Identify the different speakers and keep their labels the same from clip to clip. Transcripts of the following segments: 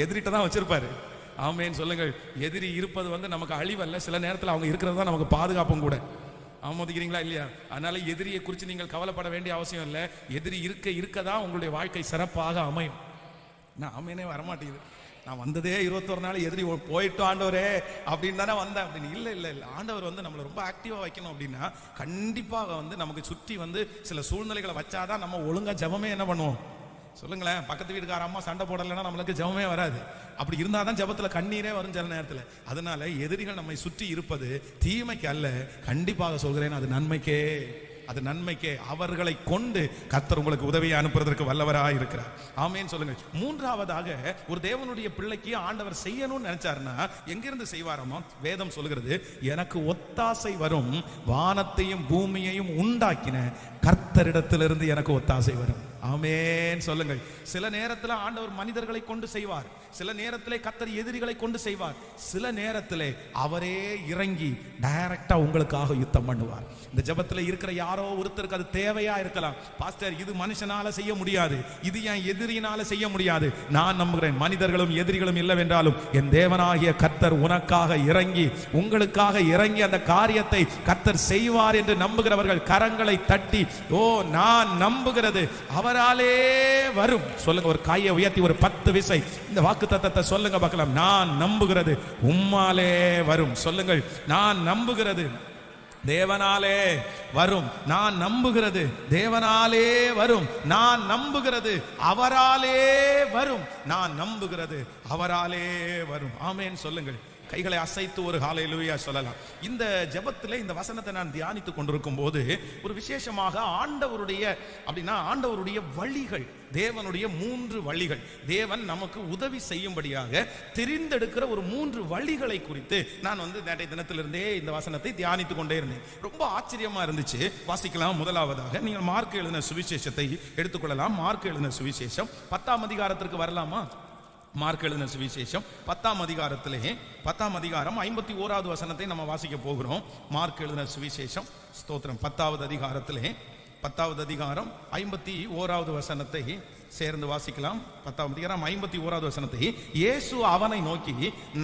Speaker 1: எதிரிட்ட தான் வச்சிருப்பாரு. ஆமேன்னு சொல்லுங்கள். எதிரி இருப்பது வந்து நமக்கு அழிவல்ல, சில நேரத்தில் அவங்க இருக்கிறது தான் நமக்கு பாதுகாப்பும் கூட. ஆமோதிக்கிறீங்களா இல்லையா? அதனால எதிரியை குறித்து நீங்கள் கவலைப்பட வேண்டிய அவசியம் இல்லை. எதிரி இருக்க தான் உங்களுடைய வாழ்க்கை சிறப்பாக அமையும். நான் ஆமேனே வரமாட்டேங்குது. நான் வந்ததே 21 நாள் எதிரி போயிட்டோம் ஆண்டவரே அப்படின்னு தானே வந்தேன் அப்படின்னு. இல்லை ஆண்டவர் வந்து நம்மளை ரொம்ப ஆக்டிவாக வைக்கணும் அப்படின்னா கண்டிப்பாக வந்து நமக்கு சுற்றி வந்து சில சூழ்நிலைகளை வச்சாதான் நம்ம ஒழுங்கா ஜெபமே என்ன பண்ணுவோம் சொல்லுங்களேன். பக்கத்து வீட்டுக்கார அம்மா சண்டை போடலைன்னா நம்மளுக்கு ஜெபமே வராது. அப்படி இருந்தால் தான் ஜெபத்தில் கண்ணீரே வரும் சில நேரத்தில். அதனால எதிரிகள் நம்மை சுற்றி இருப்பது தீமைக்கு அல்ல, கண்டிப்பாக சொல்கிறேன் அது நன்மைக்கே. அது நன்மைக்கே. அவர்களை கொண்டு கர்த்தர் உங்களுக்கு உதவியை அனுப்புறதற்கு வல்லவராக இருக்கிறார். ஆமேன்னு சொல்லுங்க. மூன்றாவதாக ஒரு தேவனுடைய பிள்ளைக்கு ஆண்டவர் செய்யணும்னு நினைச்சாருன்னா எங்கிருந்து செய்வாராமா? வேதம் சொல்கிறது, எனக்கு ஒத்தாசை வரும், வானத்தையும் பூமியையும் உண்டாக்கின கர்த்தரிடத்திலிருந்து எனக்கு ஒத்தாசை வரும். ஆமேன் சொல்லுங்கள். சில நேரத்தில் ஆண்டவர் மனிதர்களை கொண்டு செய்வார், சில நேரத்திலே கர்த்தர் எதிரிகளை கொண்டு செய்வார், சில நேரத்திலே அவரே இறங்கி டைரக்டா உங்களுக்காக யுத்தம் பண்ணுவார். இந்த ஜெபத்தில் இருக்கிற யாரோ ஒருத்தருக்கு அது தேவையா இருக்கலாம். பாஸ்டர், இது மனுஷனால செய்ய முடியாது, இது என் எதிரினால செய்ய முடியாது. நான் நம்புகிறேன், மனிதர்களும் எதிரிகளும் இல்லவென்றாலும் என் தேவனாகிய கர்த்தர் உனக்காக இறங்கி உங்களுக்காக இறங்கி அந்த காரியத்தை கர்த்தர் செய்வார் என்று நம்புகிறவர்கள் கரங்களை தட்டி, ஓ நான் நம்புகிறது அவராலே வரும் சொல்லுங்க. ஒரு கையை உயர்த்தி ஒரு 10 விசை இந்த வாக்குத்தத்தத்தை சொல்லுங்க பார்க்கலாம். நான் நம்புகிறது உம்மாலே வரும் சொல்லுங்கள். நான் நம்புகிறது தேவனாலே வரும், நான் நம்புகிறது தேவனாலே வரும், நான் நம்புகிறது அவராலே வரும், நான் நம்புகிறது அவராலே வரும். ஆமேன் சொல்லுங்கள். கைகளை அசைத்து ஒரு ஹல்லேலூயா சொல்லலாம். இந்த ஜெபத்தில் இந்த வசனத்தை நான் தியானித்துக் கொண்டிருக்கும் போது ஒரு விசேஷமாக ஆண்டவருடைய வழிகள், தேவனுடைய 3 வழிகள், தேவன் நமக்கு உதவி செய்யும்படியாக தெரிந்தெடுக்கிற ஒரு 3 வழிகளை குறித்து நான் வந்து நேற்றைய தினத்திலிருந்தே இந்த வசனத்தை தியானித்துக் கொண்டே இருந்தேன். ரொம்ப ஆச்சரியமா இருந்துச்சு. வாசிக்கலாம். முதலாவதாக நீங்கள் மார்க் எழுதின சுவிசேஷத்தை எடுத்துக்கொள்ளலாம். மார்க் எழுதின சுவிசேஷம் 10ஆம் அதிகாரத்திற்கு வரலாமா? மார்க் எழுதின சுவிசேஷம் 10ஆம் அதிகாரத்திலே 10ஆம் அதிகாரம் 51வது வசனத்தை நம்ம வாசிக்க போகிறோம். மார்க் எழுதின சுவிசேஷம் ஸ்தோத்திரம் 10வது அதிகாரத்திலே 10வது அதிகாரம் 51வது வசனத்தை சேர்ந்து வாசிக்கலாம். 10ஆம் அதிகாரம் 51வது வசனத்தை, இயேசு அவனை நோக்கி,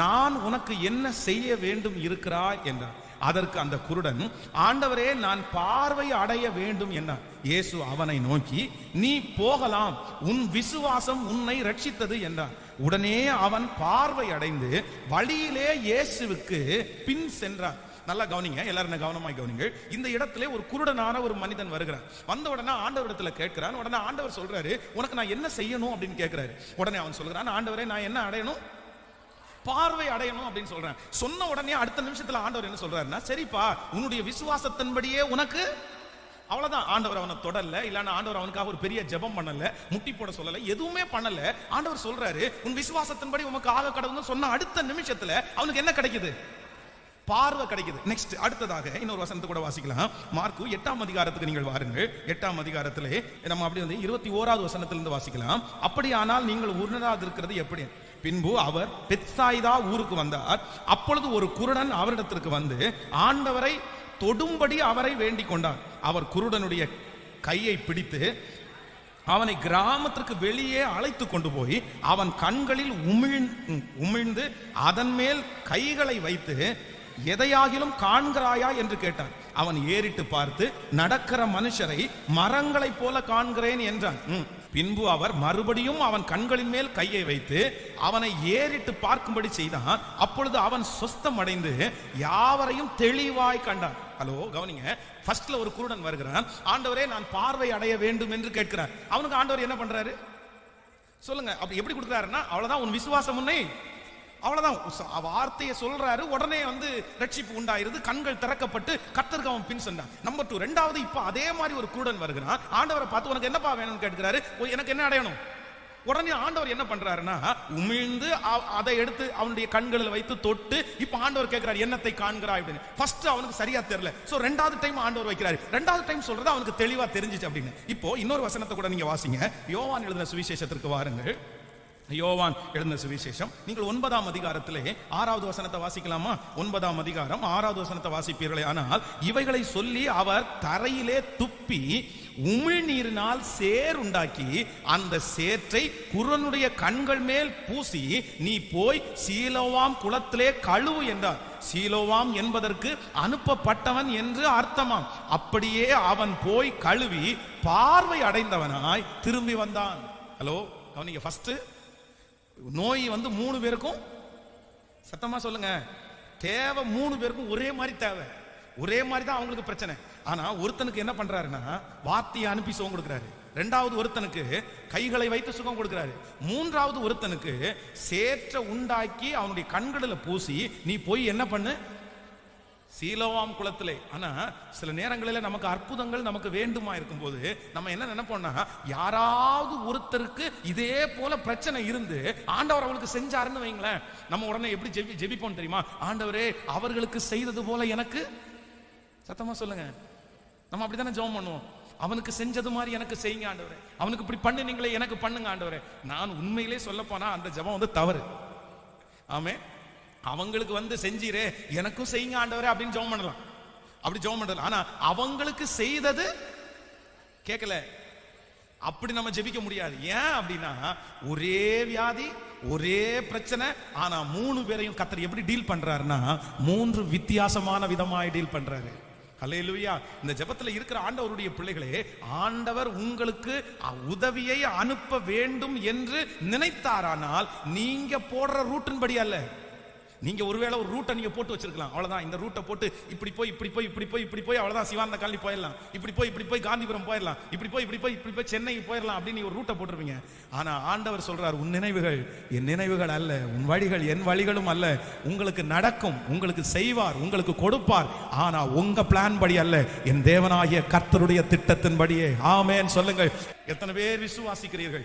Speaker 1: நான் உனக்கு என்ன செய்ய வேண்டும் இருக்கிறாய் என்றார். அதற்கு அந்த குருடன், ஆண்டவரே நான் பார்வை அடைய வேண்டும் என்றார். இயேசு அவனை நோக்கி, நீ போகலாம், உன் விசுவாசம் உன்னை ரட்சித்தது என்றார். உடனே அவன் பார்வை அடைந்து வழியிலே இயேசுவுக்கு பின் சென்றார். நல்லா கவனிங்க, எல்லாரும் கவனமாய் கவனிங்க. இந்த இடத்துல ஒரு குருடனான ஒரு மனிதன் வருகிறார். வந்த உடனே ஆண்டவர் இடத்துல கேட்கிறான். உடனே ஆண்டவர் சொல்றாரு, உனக்கு நான் என்ன செய்யணும் அப்படின்னு கேட்கிறாரு. உடனே அவன் சொல்றான், ஆண்டவரே நான் என்ன அடையணும்? பார்வை அடையணும் அப்படின்னு சொல்றேன். சொன்ன உடனே அடுத்த நிமிஷத்துல ஆண்டவர் என்ன சொல்றாருன்னா, சரிப்பா உன்னுடைய விசுவாசத்தின்படியே உனக்கு, அவ்வளவுதான். ஆண்டவர் அவனை தொடரல, இல்லன்னா ஆண்டவர் அவனுக்காக ஒரு பெரிய ஜெபம் பண்ணல, முட்டி போட சொல்லல, எதுவுமே பண்ணல. ஆண்டவர் சொல்றாரு, உன் விசுவாசத்தின்படி உனக்கு ஆக கடவுள்னு சொன்ன அடுத்த நிமிஷத்துல அவனுக்கு என்ன கிடைக்குது? பார்வை கிடைக்குது. நெக்ஸ்ட் அடுத்ததாக இன்னொரு வசனத்தை கூட வாசிக்கலாம். மார்க்கு 8ஆம் அதிகாரத்துக்கு நீங்கள் வாருங்கள். 8ஆம் அதிகாரத்திலே நம்ம அப்படி வந்து 21வது வசனத்திலிருந்து வாசிக்கலாம். அப்படியானால் நீங்கள் உணராதிருக்கிறது எப்படி? பின்பு அவர் பெத்சாயிதா ஊருக்கு வந்தார். அப்பொழுது ஒரு குருடன் அவரிடத்திற்கு வந்து ஆண்டவரை தொடும்படி அவரை வேண்டிக் கொண்டார். அவர் குருடனுடைய கையை பிடித்து அவனை கிராமத்திற்கு வெளியே அழைத்து கொண்டு போய் அவன் கண்களில் உமிழ்ந்து அதன் மேல் கைகளை வைத்து, எதையாகிலும் காண்கிறாயா என்று கேட்டான். அவன் ஏறிட்டு பார்த்து, நடக்கிற மனுஷரை மரங்களைப் போல காண்கிறேன் என்றான். பின்பு அவர் மறுபடியும் அவன் கண்களின் மேல் கையை வைத்து அவனை ஏறிட்டு பார்க்கும்படி செய்தான். அப்பொழுது அவன் சொஸ்தம் அடைந்து யாவரையும் தெளிவாய் கண்டான். ஹலோ கவனிங்க. ஃபர்ஸ்ட்ல ஒரு குருடன் வருகிறான். ஆண்டவரே நான் பார்வை அடைய வேண்டும் என்று கேட்கிறார். அவனுக்கு ஆண்டவர் என்ன பண்றாரு சொல்லுங்க? அப்படி எப்படி கொடுக்கிறாருன்னா, அவ்வளவுதான், உன் விசுவாசம் உன்னை, அவ்வளவுதான் வார்த்தையை சொல்றாரு. உடனே வந்து ரட்சிப்பு உண்டாயிருது, கண்கள் திறக்கப்பட்டு கர்த்தருக்கு அவன் பின் சென்றான். நம்பர் 2. ரெண்டாவது, இப்ப அதே மாதிரி ஒரு குருடன் வருகிறான். ஆண்டவரை பார்த்து உனக்கு என்னப்பா வேணும்னு கேட்கிறாரு. எனக்கு என்ன அடையணும்? உடனே ஆண்டவர் என்ன பண்றாருன்னா, உமிழ்ந்து அதை எடுத்து அவனுடைய கண்களில் வைத்து தொட்டு, இப்ப ஆண்டவர் கேட்கிறார், என்னத்தை காண்கிறாய் அப்படின்னு. ஃபர்ஸ்ட் அவனுக்கு சரியா தெரியல. சோ ரெண்டாவது டைம் ஆண்டவர் வைக்கிறாரு. ரெண்டாவது டைம் சொல்றது அவனுக்கு தெளிவா தெரிஞ்சிச்சு அப்படின்னு. இப்போ இன்னொரு வசனத்தை கூட நீங்க வாசிங்க. யோவான் எழுதின சுவிசேஷத்திற்கு வாருங்கள். யோவான் எழுந்த சுவிசேஷம் நீங்கள் 9ஆம் அதிகாரத்திலே 6வது வசனத்தை வாசிக்கலாமா? 9ஆம் அதிகாரம் 6வது வசனத்தை வாசிப்பீர்களே. ஆனால் இவைகளை சொல்லி அவர் தரையிலே துப்பி உமிழ்நீரினால் சேர் உண்டாக்கி அந்த சேற்றை குருடனுடைய கண்கள் மேல் பூசி, நீ போய் சீலோவாம் குளத்திலே கழுவு என்றார். சீலோவாம் என்பதற்கு அனுப்பப்பட்டவன் என்று அர்த்தமாம். அப்படியே அவன் போய் கழுவி பார்வை அடைந்தவனாய் திரும்பி வந்தான். ஹலோ, கவனிங்க. ஃபர்ஸ்ட் நோய் 3 பேருக்கும், சத்தமா சொல்லுங்க, தேவை 3 பேருக்கும் ஒரே மாதிரி தேவை, ஒரே மாதிரி தான் அவங்களுக்கு பிரச்சனை. ஆனா ஒருத்தனுக்கு என்ன பண்றாருன்னா வார்த்தையை அனுப்பி சுகம் கொடுக்கிறாரு. 2வது ஒருத்தனுக்கு கைகளை வைத்து சுகம் கொடுக்கிறாரு. 3வது ஒருத்தனுக்கு சேற்றை உண்டாக்கி அவனுடைய கண்களில் பூசி, நீ போய் என்ன பண்ணு, சீலோவாம் குளத்திலே. ஆனா சில நேரங்களில் நமக்கு அற்புதங்கள் நமக்கு வேண்டுமா இருக்கும்போது நம்ம என்ன நினைப்போம்னா, யாராவது ஒருத்தருக்கு இதே போல பிரச்சனை இருந்து ஆண்டவர் அவங்களுக்கு செஞ்சாருன்னு வைங்களேன், நம்ம உடனே எப்படி ஜெபிப்போம் தெரியுமா? ஆண்டவரே அவர்களுக்கு செய்தது போல எனக்கு, சத்தமா சொல்லுங்க, நம்ம அப்படித்தானே ஜெபம் பண்ணுவோம். அவனுக்கு செஞ்சது மாதிரி எனக்கு செய்யுங்க ஆண்டவரே, அவனுக்கு இப்படி பண்ணுனீங்களே எனக்கு பண்ணுங்க ஆண்டவரே. நான் உண்மையிலே சொல்ல போனா அந்த ஜெபம் தவறு. ஆமே, அவங்களுக்கு செஞ்சீரே எனக்கும் செய்யுங்க ஆண்டவரே அப்படின்னு ஜெபம் பண்ணலாம், அப்படி ஜெபம் பண்ணலாம். ஆனா அவங்களுக்கு செய்தது கேட்கல, அப்படி நம்ம ஜெபிக்க முடியாது. ஏன் அப்படின்னா ஒரே வியாதி ஒரே பிரச்சனை, ஆனா 3 பேரையும் கர்த்தர் எப்படி டீல் பண்றாருன்னா 3 வித்தியாசமான விதமாய் டீல் பண்றாரு. ஹல்லேலூயா. இந்த ஜெபத்துல இருக்கிற ஆண்டவருடைய பிள்ளைகளே, ஆண்டவர் உங்களுக்கு உதவியை அனுப்ப வேண்டும் என்று நினைத்தாரானால் நீங்க போடுற ரூட்டின் படி அல்ல. நீங்க ஒருவேளை ஒரு ரூட்டை நீங்க போட்டு வச்சிருக்கலாம், அவ்வளவுதான். இந்த ரூட்டை போட்டு இப்படி போய் இப்படி போய் இப்படி போய் இப்படி போய் அவ்வளவுதான் சிவானந்த காலனி போயிடலாம், இப்படி போய் காந்திபுரம் போயிடலாம், இப்படி போய் சென்னை போயிடலாம் அப்படின்னு ஒரு ரூட்டை போட்டிருப்பீங்க. ஆனா ஆண்டவர் சொல்றார், உன் நினைவுகள் என் நினைவுகள் அல்ல, உன் வழிகள் என் வழிகளும் அல்ல. உங்களுக்கு நடக்கும், உங்களுக்கு செய்வார், உங்களுக்கு கொடுப்பார். ஆனா உங்க பிளான் படி அல்ல, என் தேவனாகிய கர்த்தருடைய திட்டத்தின்படியே. ஆமென் சொல்லுங்கள். எத்தனை பேர் விசுவாசிக்கிறீர்கள்?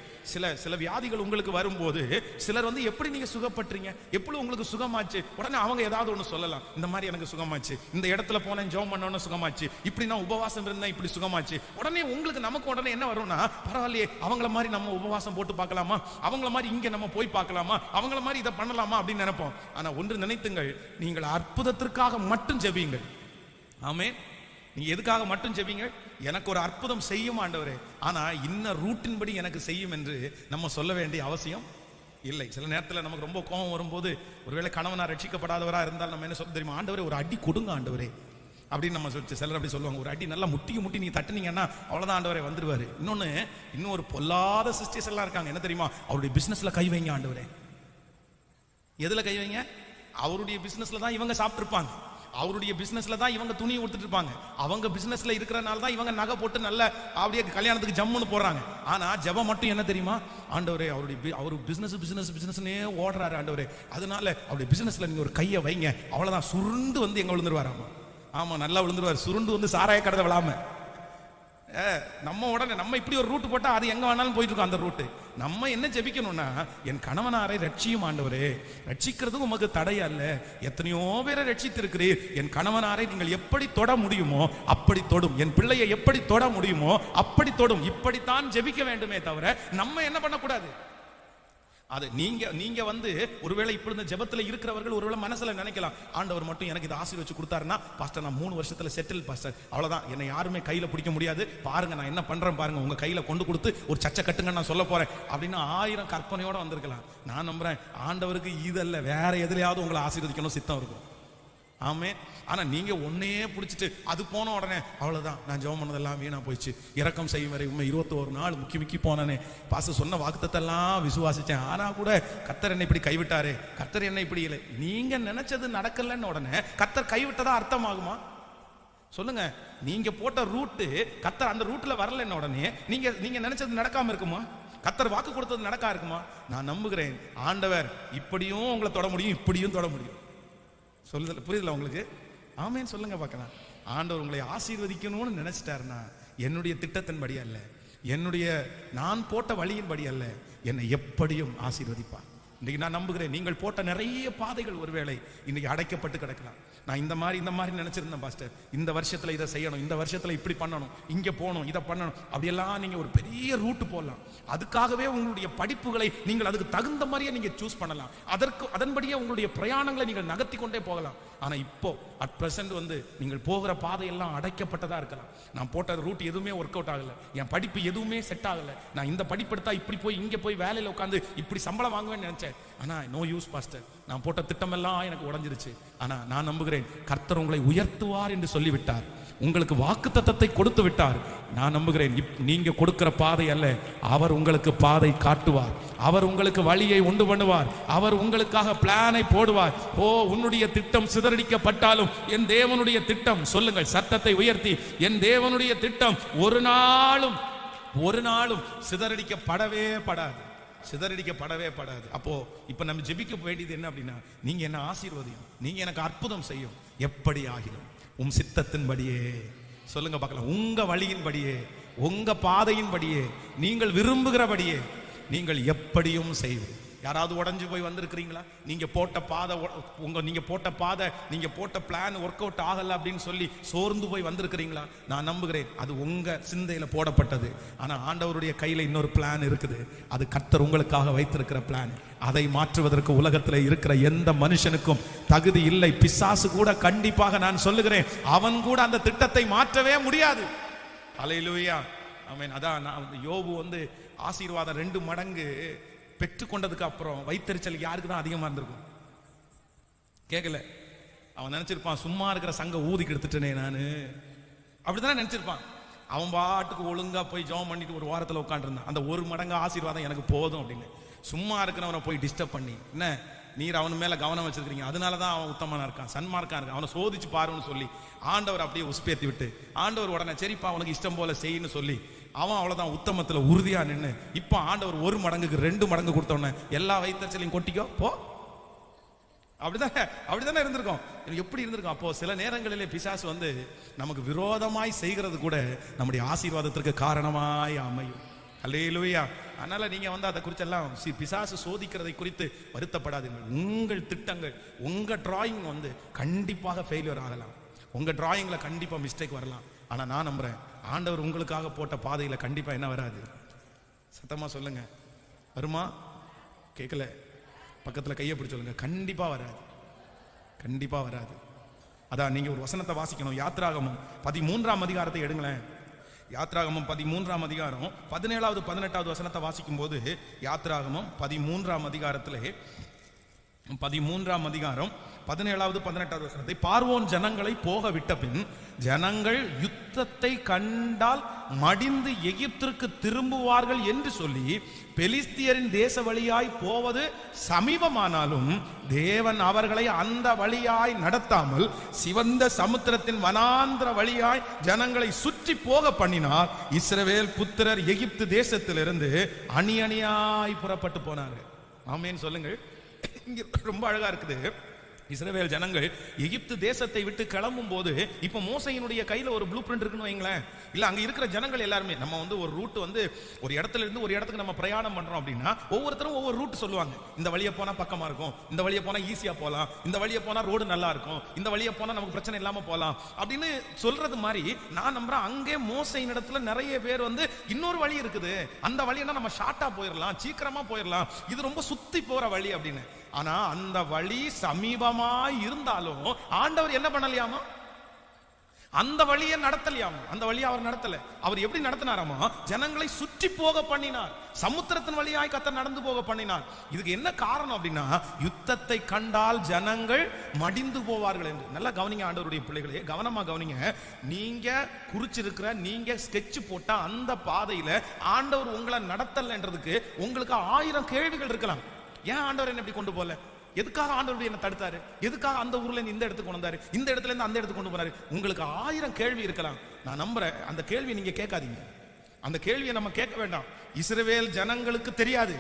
Speaker 1: சில வியாதிகள் உங்களுக்கு வரும்போது சிலர் எப்படி நீங்க சுகப்பட்டீங்க, எப்படி உங்களுக்கு சுகமாச்சு, உடனே அவங்க ஏதாவது ஒண்ணு சொல்லலாம், இந்த மாதிரி எனக்கு சுகமாச்சு, இந்த இடத்துல போனேன் ஜெபம் பண்ணோன்னு சுகமாச்சு, இப்படி நான் உபவாசம் இருந்தேன் இப்படி சுகமாச்சு. உடனே நமக்கு உடனே என்ன வரும்னா, பரவாயில்லையே அவங்கள மாதிரி நம்ம உபவாசம் போட்டு பார்க்கலாமா, அவங்கள மாதிரி இங்க நம்ம போய் பார்க்கலாமா, அவங்கள மாதிரி இதை பண்ணலாமா அப்படின்னு நினைப்போம். ஆனா ஒன்று நினைத்துங்கள், நீங்கள் அற்புதத்திற்காக மட்டும் ஜெபியுங்கள். ஆமென். நீங்க எதுக்காக மட்டும் ஜெபிங்க, எனக்கு ஒரு அற்புதம் செய்யும் ஆண்டவரே, ஆனா இன்ன ரூட்டின் படி எனக்கு செய்யும் என்று நம்ம சொல்ல வேண்டிய அவசியம் இல்லை. சில நேரத்தில் நமக்கு ரொம்ப கோபம் வரும்போது, ஒருவேளை கணவனா ரட்சிக்கப்படாதவரா இருந்தால் நம்ம என்ன சொல்ல தெரியுமா, ஆண்டவரே ஒரு அடி கொடுங்க ஆண்டவரே அப்படின்னு நம்ம சொல்லிச்சு. சிலர் அப்படி சொல்லுவாங்க, ஒரு அடி நல்லா முட்டி நீங்க தட்டுனீங்கன்னா அவ்வளவுதான் ஆண்டவரே வந்துருவாரு. இன்னும் ஒரு பொல்லாத சிஸ்டர்ஸ் எல்லாம் இருக்காங்க, என்ன தெரியுமா, அவருடைய பிசினஸ்ல கை வைங்க ஆண்டவரே. எதுல கை வைங்க? அவருடைய பிசினஸ்ல தான் இவங்க சாப்பிட்டுருப்பாங்க, அவருடைய பிசினஸ்ல தான் இவங்க துணியை கொடுத்துட்டு இருப்பாங்க, அவங்க பிசினஸ்ல இருக்கிறனால தான் இவங்க நகை போட்டு நல்ல அப்படியே கல்யாணத்துக்கு ஜம்முன்னு போறாங்க. ஆனா ஜெபம் மட்டும் என்ன தெரியுமா, ஆண்டவரே அவரு பிசினஸ்னே ஓடுறாரு ஆண்டவரே, அதனால அவருடைய பிசினஸ்ல நீங்க ஒரு கையை வைங்க, அவ்வளவுதான் சுருண்டு எங்க விழுந்துருவாராமா. ஆமா, நல்லா விழுந்துருவாரு, சுருண்டு சாராய கடை விழாம. நம்ம உடனே நம்ம இப்படி ஒரு ரூட் போட்டா அது எங்க வேணாலும் போயிட்டு இருக்கோம் அந்த ரூட்டு. நம்ம என்ன ஜெபிக்கணும்னா, என் கணவனாரை ரட்சியும் ஆண்டவரே, ரட்சிக்கிறது உமக்கு தடை அல்ல, எத்தனையோ பேரை ரட்சித்திருக்கிறீர், என் கணவனாரை நீங்கள் எப்படி தொட முடியுமோ அப்படி தொடும், என் பிள்ளையை எப்படி தொட முடியுமோ அப்படி தொடும். இப்படித்தான் ஜெபிக்க வேண்டுமே தவிர நம்ம என்ன பண்ணக்கூடாது. அது நீங்க ஒருவேளை இப்படி இந்த ஜெபத்துல இருக்கிறவர்கள் ஒருவேளை மனசுல நினைக்கலாம், ஆண்டவர் மட்டும் எனக்கு இதை ஆசீர்வதிச்சு கொடுத்தாருன்னா பாஸ்டர் நான் 3 வருஷத்துல செட்டில் பாஸ்டர், அவ்வளவுதான், என்னை யாருமே கையில பிடிக்க முடியாது, பாருங்க நான் என்ன பண்றேன் பாருங்க, உங்க கையில கொண்டு கொடுத்து ஒரு சச்சை கட்டுங்க நான் சொல்ல போறேன் அப்படின்னு 1000 கற்பனையோட வந்திருக்கலாம். நான் நம்புறேன் ஆண்டவருக்கு இதல்ல, வேற எதுலையாவது உங்களை ஆசீர்வதிக்கணும் சித்தம் இருக்கும். ஆமே. ஆனா நீங்க ஒன்னே பிடிச்சிட்டு அது போன உடனே அவ்வளவுதான், நான் ஜெபம் பண்ணதெல்லாம் வீணா போயிடுச்சு, இரக்கம் செய்யும் வரை உண்மை 21 நாள் முக்கி போனே, பாச சொன்ன வாக்குத்தத்தெல்லாம் விசுவாசிச்சேன், ஆனா கூட கர்த்தர் என்னை இப்படி கைவிட்டாரு, கர்த்தர் என்ன இப்படி இல்லை. நீங்க நினைச்சது நடக்கலன்னு உடனே கர்த்தர் கைவிட்டதா அர்த்தமாகுமா? சொல்லுங்க. நீங்க போட்ட ரூட்டு கர்த்தர் அந்த ரூட்ல வரலன்னு உடனே நீங்க நினைச்சது நடக்காம இருக்குமா? கர்த்தர் வாக்கு கொடுத்தது நடக்கா இருக்குமா? நான் நம்புகிறேன் ஆண்டவர் இப்படியும் உங்களை தொட முடியும், இப்படியும் தொட முடியும். சொல்லுதல் புரியுதுல உங்களுக்கு? ஆமேன்னு சொல்லுங்க பார்க்கலாம். ஆண்டவர் உங்களை ஆசீர்வதிக்கணும்னு நினைச்சிட்டாருன்னா என்னுடைய திட்டத்தின்படி அல்ல, என்னுடைய நான் போட்ட வழியின்படி அல்ல, என்னை எப்படியும் ஆசீர்வதிப்பார். இன்னைக்கு நான் நம்புகிறேன் நீங்கள் போட்ட நிறைய பாதைகள் ஒருவேளை இன்னைக்கு அடைக்கப்பட்டு கிடக்கலாம். நான் இந்த மாதிரி நினைச்சிருந்தேன் பாஸ்டர், இந்த வருஷத்துல இதை செய்யணும், இந்த வருஷத்துல இப்படி பண்ணணும், இங்க போகணும், இதை பண்ணணும், அப்படியெல்லாம் நீங்க ஒரு பெரிய ரூட் போடலாம். அதுக்காகவே உங்களுடைய படிப்புகளை நீங்கள் அதுக்கு தகுந்த மாதிரியே நீங்க சூஸ் பண்ணலாம். அதன்படியே உங்களுடைய பிரயாணங்களை நீங்கள் நகர்த்தி கொண்டே போகலாம். ஆனா இப்போ அட் பிரசன்ட் நீங்கள் போகிற பாதையெல்லாம் அடைக்கப்பட்டதா இருக்கலாம். நான் போட்ட ரூட் எதுவுமே ஒர்க் அவுட் ஆகல, என் படிப்பு எதுவுமே செட் ஆகல, நான் இந்த படிப்பு எடுத்தா இப்படி போய் இங்க போய் வேலையில உட்காந்து இப்படி சம்பளம் வாங்குவேன்னு நினைச்சேன். ஆனா நோ யூஸ் பாஸ்டர், நான் போட்ட திட்டம் எல்லாம் எனக்கு உடைஞ்சிருச்சு. ஆனா நான் நம்புகிறேன் கர்த்தர் உங்களை உயர்த்துவார் என்று சொல்லிவிட்டார், உங்களுக்கு வாக்குத்தத்தத்தை கொடுத்து விட்டார். நான் நம்புகிறேன் நீங்க கொடுக்கிற பாதை அல்ல, அவர் உங்களுக்கு பாதை காட்டுவார், அவர் உங்களுக்கு வழியை உண்டு பண்ணுவார், அவர் உங்களுக்காக பிளானை போடுவார். ஓ, உன்னுடைய திட்டம் சிதறடிக்கப்பட்டாலும் என் தேவனுடைய திட்டம், சொல்லுங்கள் சத்தத்தை உயர்த்தி, என் தேவனுடைய திட்டம் ஒரு நாளும் சிதறடிக்கப்படவே படாது. அப்போ இப்ப நம்ம ஜெபிக்க வேண்டியது என்ன அப்படின்னா, நீங்க என்ன ஆசீர்வதியும், நீங்க எனக்கு அற்புதம் செய்யும், எப்படி ஆகிலும் உம் சித்தத்தின்படியே, சொல்லுங்க பார்க்கலாம், உங்க வழியின்படியே, உங்க பாதையின்படியே, நீங்கள் விரும்புகிறபடியே நீங்கள் எப்படியும் செய்வீர். யாராவது உடஞ்சு போய் வந்திருக்கிறீங்களா? நீங்க போட்ட பாதை நீங்க போட்ட பிளான் ஒர்க் அவுட் ஆகல அப்படின்னு சொல்லி சோர்ந்து போய் வந்திருக்கிறீங்களா? நான் நம்புகிறேன் அது உங்க சிந்தையில போடப்பட்டது. ஆனா ஆண்டவருடைய கையில இன்னொரு பிளான் இருக்குது, அது கர்த்தர் உங்களுக்காக வைத்திருக்கிற பிளான். அதை மாற்றுவதற்கு உலகத்தில் இருக்கிற எந்த மனுஷனுக்கும் தகுதி இல்லை. பிசாசு கூட கண்டிப்பாக நான் சொல்லுகிறேன், அவன் கூட அந்த திட்டத்தை மாற்றவே முடியாது. அல்லேலூயா, ஆமென். அதான் யோபு ஆசீர்வாதம் 2 மடங்கு பெற்று கொண்டதுக்கு அப்புறம் வைத்தறிச்சல் யாருக்கு தான் அதிகமா இருந்திருக்கும்? கேட்கல. அவன் நினைச்சிருப்பான், சும்மா இருக்கிற சங்க ஊதி கெடுத்துட்டேனே நானு, அப்படித்தானே நினைச்சிருப்பான். அவன் பாட்டுக்கு ஒழுங்கா போய் ஜெபம் பண்ணிட்டு ஒரு வாரத்தில் உட்காந்துருந்தான். அந்த 1 மடங்கு ஆசீர்வாதம் எனக்கு போதும் அப்படின்னு. சும்மா இருக்கிறவனை போய் டிஸ்டர்ப் பண்ணி, என்ன நீர் அவன் மேல கவனம் வச்சிருக்கீங்க, அதனாலதான் அவன் உத்தமனா இருக்கான், சன்மார்க்கா இருக்கான், அவனை சோதிச்சு பாருன்னு சொல்லி ஆண்டவர் அப்படியே உஸ்பேத்தி விட்டு, ஆண்டவர் உடனே சரிப்பா அவனுக்கு இஷ்டம் போல செய்யன்னு சொல்லி அவன் அவ்வளவுதான் உத்தமத்துல உறுதியா நின்று, இப்ப ஆண்டவர் 1 மடங்குக்கு 2 மடங்கு கொடுத்தோன்னே எல்லா வைத்தறிச்சலையும் கொட்டிக்கோ போ. அப்படிதானே இருந்திருக்கும். எப்படி இருந்திருக்கும்? அப்போ சில நேரங்களிலே பிசாசு நமக்கு விரோதமாய் செய்கிறது கூட நம்முடைய ஆசீர்வாதத்திற்கு காரணமாய் அமையும். அல்லேலூயா. அதனால நீங்க அதை குறிச்செல்லாம் பிசாசு சோதிக்கிறதை குறித்து வருத்தப்படாதீர்கள். உங்கள் திட்டங்கள், உங்க டிராயிங் கண்டிப்பாக ஃபெயிலியர் ஆகலாம், உங்க டிராயிங்ல கண்டிப்பா மிஸ்டேக் வரலாம். ஆனா நான் நம்புறேன் ஆண்டவர் உங்களுக்காக போட்ட பாதையில கண்டிப்பா என்ன வராது. சத்தமா சொல்லுங்க, வருமா? கேட்கல, பக்கத்துல கையை பிடிச்சு சொல்லுங்க, கண்டிப்பா வராது. அதான் நீங்க ஒரு வசனத்தை வாசிக்கணும். யாத்ராகமம் 13ஆம் அதிகாரத்தை எடுங்களேன். யாத்ராகமம் 13ஆம் அதிகாரம் 17வது 18வது வசனத்தை வாசிக்கும் போது, யாத்ராகமம் 13ஆம் அதிகாரத்திலே 13ஆம் அதிகாரம் 17வது 18வது வசனத்தை, பார்வோன் ஜனங்களை போக விட்ட பின் ஜனங்கள் யுத்தத்தை கண்டால் மடிந்து எகிப்திற்கு திரும்புவார்கள் என்று சொல்லி பெலிஸ்தியரின் தேச வழியாய் போவது சமீபமானாலும் தேவன் அவர்களை அந்த வழியாய் நடத்தாமல் சிவந்த சமுத்திரத்தின் வனாந்திர வழியாய் ஜனங்களை சுற்றி போக பண்ணினார். இஸ்ரவேல் புத்திரர் எகிப்து தேசத்திலிருந்து அணி அணியாய் புறப்பட்டு போனார்கள். ஆமென் சொல்லுங்கள். இங்க ரொம்ப அழகா இருக்குது. இஸ்ரவேல் ஜனங்கள் எகிப்து தேசத்தை விட்டு கிளம்பும் போது, இப்ப மோசையினுடைய கையில ஒரு ப்ளூ பிரிண்ட் இருக்குன்னு வைங்களேன், இல்ல அங்க இருக்கிற ஜனங்கள் எல்லாருமே, நம்ம ஒரு ரூட் ஒரு இடத்துல இருந்து ஒரு இடத்துக்கு நம்ம பிரயாணம் பண்றோம் அப்படின்னா ஒவ்வொருத்தரும் ஒவ்வொரு ரூட் சொல்லுவாங்க. இந்த வழியை போனா பக்கமா இருக்கும், இந்த வழியை போனா ஈஸியா போலாம், இந்த வழியை போனா ரோடு நல்லா இருக்கும், இந்த வழியை போனா நமக்கு பிரச்சனை இல்லாம போலாம் அப்படின்னு சொல்றது மாதிரி நான் நம்புறேன் அங்கே மோசையின் இடத்துல நிறைய பேர் இன்னொரு வழி இருக்குது, அந்த வழியா நம்ம ஷார்ட்டா போயிடலாம், சீக்கிரமா போயிடலாம், இது ரொம்ப சுத்தி போற வழி அப்படின்னு. ஆனா அந்த வழி சமீபமா இருந்தாலும் ஆண்டவர் என்ன பண்ணலையாமா? அந்த வழியை நடத்தலையாமா. அந்த வழியை அவர் நடத்தல. அவர் எப்படி நடத்தினாராமா? ஜனங்களை சுற்றி போக பண்ணினார், சமுத்திரத்தின் வழியாய் கர்த்தர் நடந்து போக பண்ணினார். இதுக்கு என்ன காரணம் அப்படின்னா, யுத்தத்தை கண்டால் ஜனங்கள் மடிந்து போவார்கள் என்று. நல்லா கவனிங்க ஆண்டவருடைய பிள்ளைகளே, கவனமா கவனிங்க. நீங்க குறிச்சிருக்கிற, நீங்க ஸ்கெட்ச் போட்ட அந்த பாதையில ஆண்டவர் உங்களை நடத்தலன்றதுக்கு உங்களுக்கு 1000 கேள்விகள் இருக்கலாம். ஏன் ஆண்டவர் என்ன இப்படி கொண்டு போல? எதுக்காக ஆண்டவர் என்ன தடுத்தாரு? எதுக்காக அந்த ஊர்ல இருந்து இந்த இடத்துக்கு கொண்டு வந்தாரு, இந்த இடத்துல இருந்து அந்த இடத்துக்கு கொண்டு போனாரு? உங்களுக்கு 1000 கேள்வி இருக்கலாம். நான் நம்புறேன் அந்த கேள்வியை நீங்க கேட்காதீங்க. அந்த கேள்வியை நம்ம கேட்க வேண்டாம். இஸ்ரவேல் ஜனங்களுக்கு தெரியாது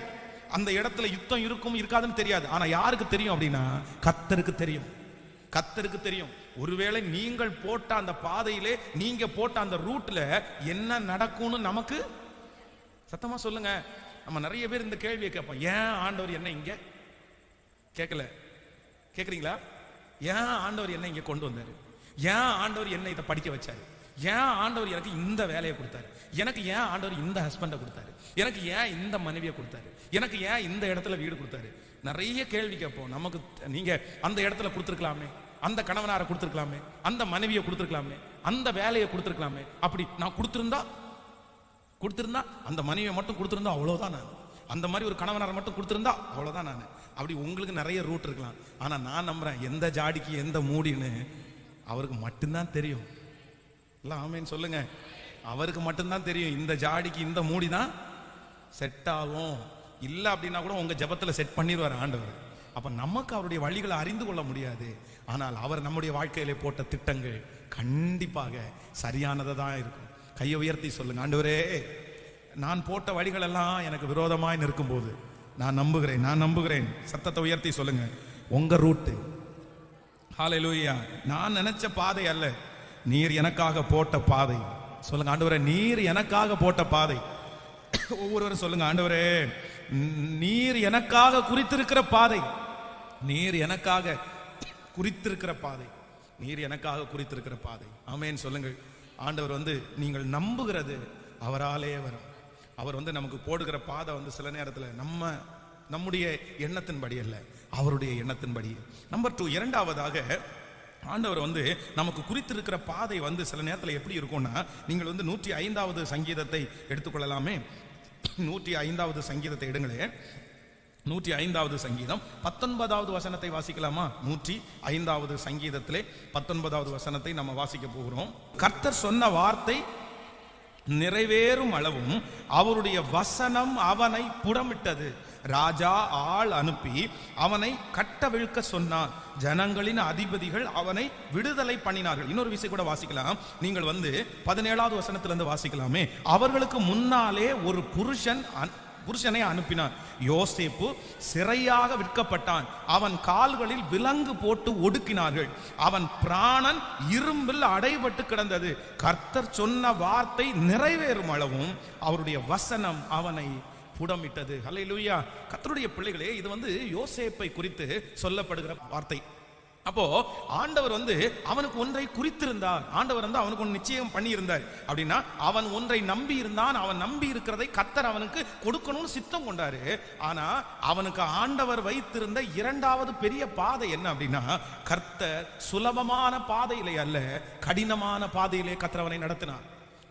Speaker 1: அந்த இடத்துல யுத்தம் இருக்கும் இருக்காதுன்னு தெரியாது. ஆனா யாருக்கு தெரியும் அப்படின்னா, கர்த்தருக்கு தெரியும். கர்த்தருக்கு தெரியும். ஒருவேளை நீங்கள் போட்ட அந்த பாதையிலே, நீங்க போட்ட அந்த ரூட்ல என்ன நடக்கும்னு நமக்கு சத்தமா சொல்லுங்க. நம்ம நிறைய பேர் இந்த கேள்வியை கேட்போம், ஏன் ஆண்டவர் என்ன இங்க கேக்குறீங்களா? ஏன் ஆண்டவர் என்ன இங்க கொண்டு வந்தாரு? ஏன் ஆண்டவர் என்ன இதை படிக்க வச்சாரு? ஏன் ஆண்டவர் எனக்கு இந்த வேலையை கொடுத்தாரு? எனக்கு ஏன் ஆண்டவர் இந்த ஹஸ்பண்டை கொடுத்தாரு? எனக்கு ஏன் இந்த மனைவியை கொடுத்தாரு? எனக்கு ஏன் இந்த இடத்துல வீடு கொடுத்தாரு? நிறைய கேள்வி கேட்போம். நமக்கு நீங்க அந்த இடத்துல கொடுத்துருக்கலாமே, அந்த கணவனாரை கொடுத்துருக்கலாமே, அந்த மனைவியை கொடுத்துருக்கலாமே, அந்த வேலையை கொடுத்துருக்கலாமே. அப்படி நான் கொடுத்திருந்தா அந்த மனைவியை மட்டும் கொடுத்திருந்தா அவ்வளவுதான் நான். அந்த மாதிரி ஒரு கணவனாரை மட்டும் கொடுத்திருந்தா அவ்வளவுதான் நான். அப்படி உங்களுக்கு நிறைய ரூட் இருக்கலாம். ஆனா நான் நம்புறேன், எந்த ஜாடிக்கு எந்த மூடின்னு அவருக்கு மட்டும்தான் தெரியும். ஆமேன்னு சொல்லுங்க. அவருக்கு மட்டும்தான் தெரியும். இந்த ஜாடிக்கு இந்த மூடி தான் செட் ஆகும். இல்லை அப்படின்னா கூட உங்க ஜபத்துல செட் பண்ணிடுவார் ஆண்டவர். அப்ப நமக்கு அவருடைய வழிகளை அறிந்து கொள்ள முடியாது. ஆனால் அவர் நம்முடைய வாழ்க்கையிலே போட்ட திட்டங்கள் கண்டிப்பாக சரியானதை தான் இருக்கும். கையை உயர்த்தி சொல்லுங்க, ஆண்டவரே, நான் போட்ட வழிகள் எல்லாம் எனக்கு விரோதமாய் நிற்கும் போது நான் நம்புகிறேன். சத்தத்தை உயர்த்தி சொல்லுங்க, உங்க ரூட்டு ஹல்லேலூயா நான் நினைச்ச பாதை அல்ல, நீர் எனக்காக போட்ட பாதை. சொல்லுங்க, ஆண்டவரே, நீர் எனக்காக போட்ட பாதை. ஒவ்வொருவரும் சொல்லுங்க, ஆண்டவரே, நீர் எனக்காக குறித்திருக்கிற பாதை, நீர் எனக்காக குறித்திருக்கிற பாதை, நீர் எனக்காக குறித்திருக்கிற பாதை. ஆமென் சொல்லுங்கள். ஆண்டவர் நீங்கள் நம்புகிறது அவராலே வரும். அவர் நமக்கு போடுகிற பாதை சில நேரத்தில் நம்முடைய எண்ணத்தின்படி அல்ல, அவருடைய எண்ணத்தின்படி. நம்பர் 2, இரண்டாவதாக ஆண்டவர் நமக்கு குறித்திருக்கிற பாதை சில நேரத்தில் எப்படி இருக்கும்னா, நீங்கள் 105வது சங்கீதத்தை எடுத்துக்கொள்ளலாமே. 105வது சங்கீதத்தை எடுங்களே. 105வது சங்கீதம் 19வது வசனத்தை வாசிக்கலாமா? 105வது சங்கீதத்திலே 19வது வசனத்தை நம்ம வாசிக்க போகிறோம். கர்த்தர் சொன்ன வார்த்தை நிறைவேறும் அளவும் அவருடைய வசனம் அவனை புடமிட்டது. ராஜா ஆள் அனுப்பி அவனை கட்டவிழ்க்க சொன்னார். ஜனங்களின் அதிபதிகள் அவனை விடுதலை பண்ணினார்கள். இன்னொரு விஷயம் கூட வாசிக்கலாம். நீங்கள் 17வது வசனத்திலிருந்து வாசிக்கலாமே. அவர்களுக்கு முன்னாலே ஒரு புருஷனை அனுப்பினார். யோசேப்பு சிறையாக விற்கப்பட்டான். அவன் கால்களில் விலங்கு போட்டு ஒடுக்கினார்கள். அவன் பிராணன் இரும்பில் அடைபட்டு கிடந்தது. கர்த்தர் சொன்ன வார்த்தை நிறைவேறும் அளவும் அவருடைய வசனம் அவனை புடமிட்டது. ஹல்லேலூயா. கர்த்தருடைய பிள்ளைகளே, இது யோசேப்பை குறித்து சொல்லப்படுகிற வார்த்தை. அப்போ ஆண்டவர் அவனுக்கு ஒன்றை குறித்திருந்தார். ஆண்டவர் அவனுக்கு ஒன்று நிச்சயம் பண்ணி இருந்தார். அப்படின்னா அவன் ஒன்றை நம்பி இருந்தான். அவன் நம்பி இருக்கிறதை கர்த்தர் அவனுக்கு கொடுக்கணும்னு சித்தம் கொண்டாரு. ஆனா அவனுக்கு ஆண்டவர் வைத்திருந்த இரண்டாவது பெரிய பாதை என்ன அப்படின்னா, கர்த்தர் சுலபமான பாதையிலே அல்ல, கடினமான பாதையிலே கர்த்தர் அவனை நடத்தினார்.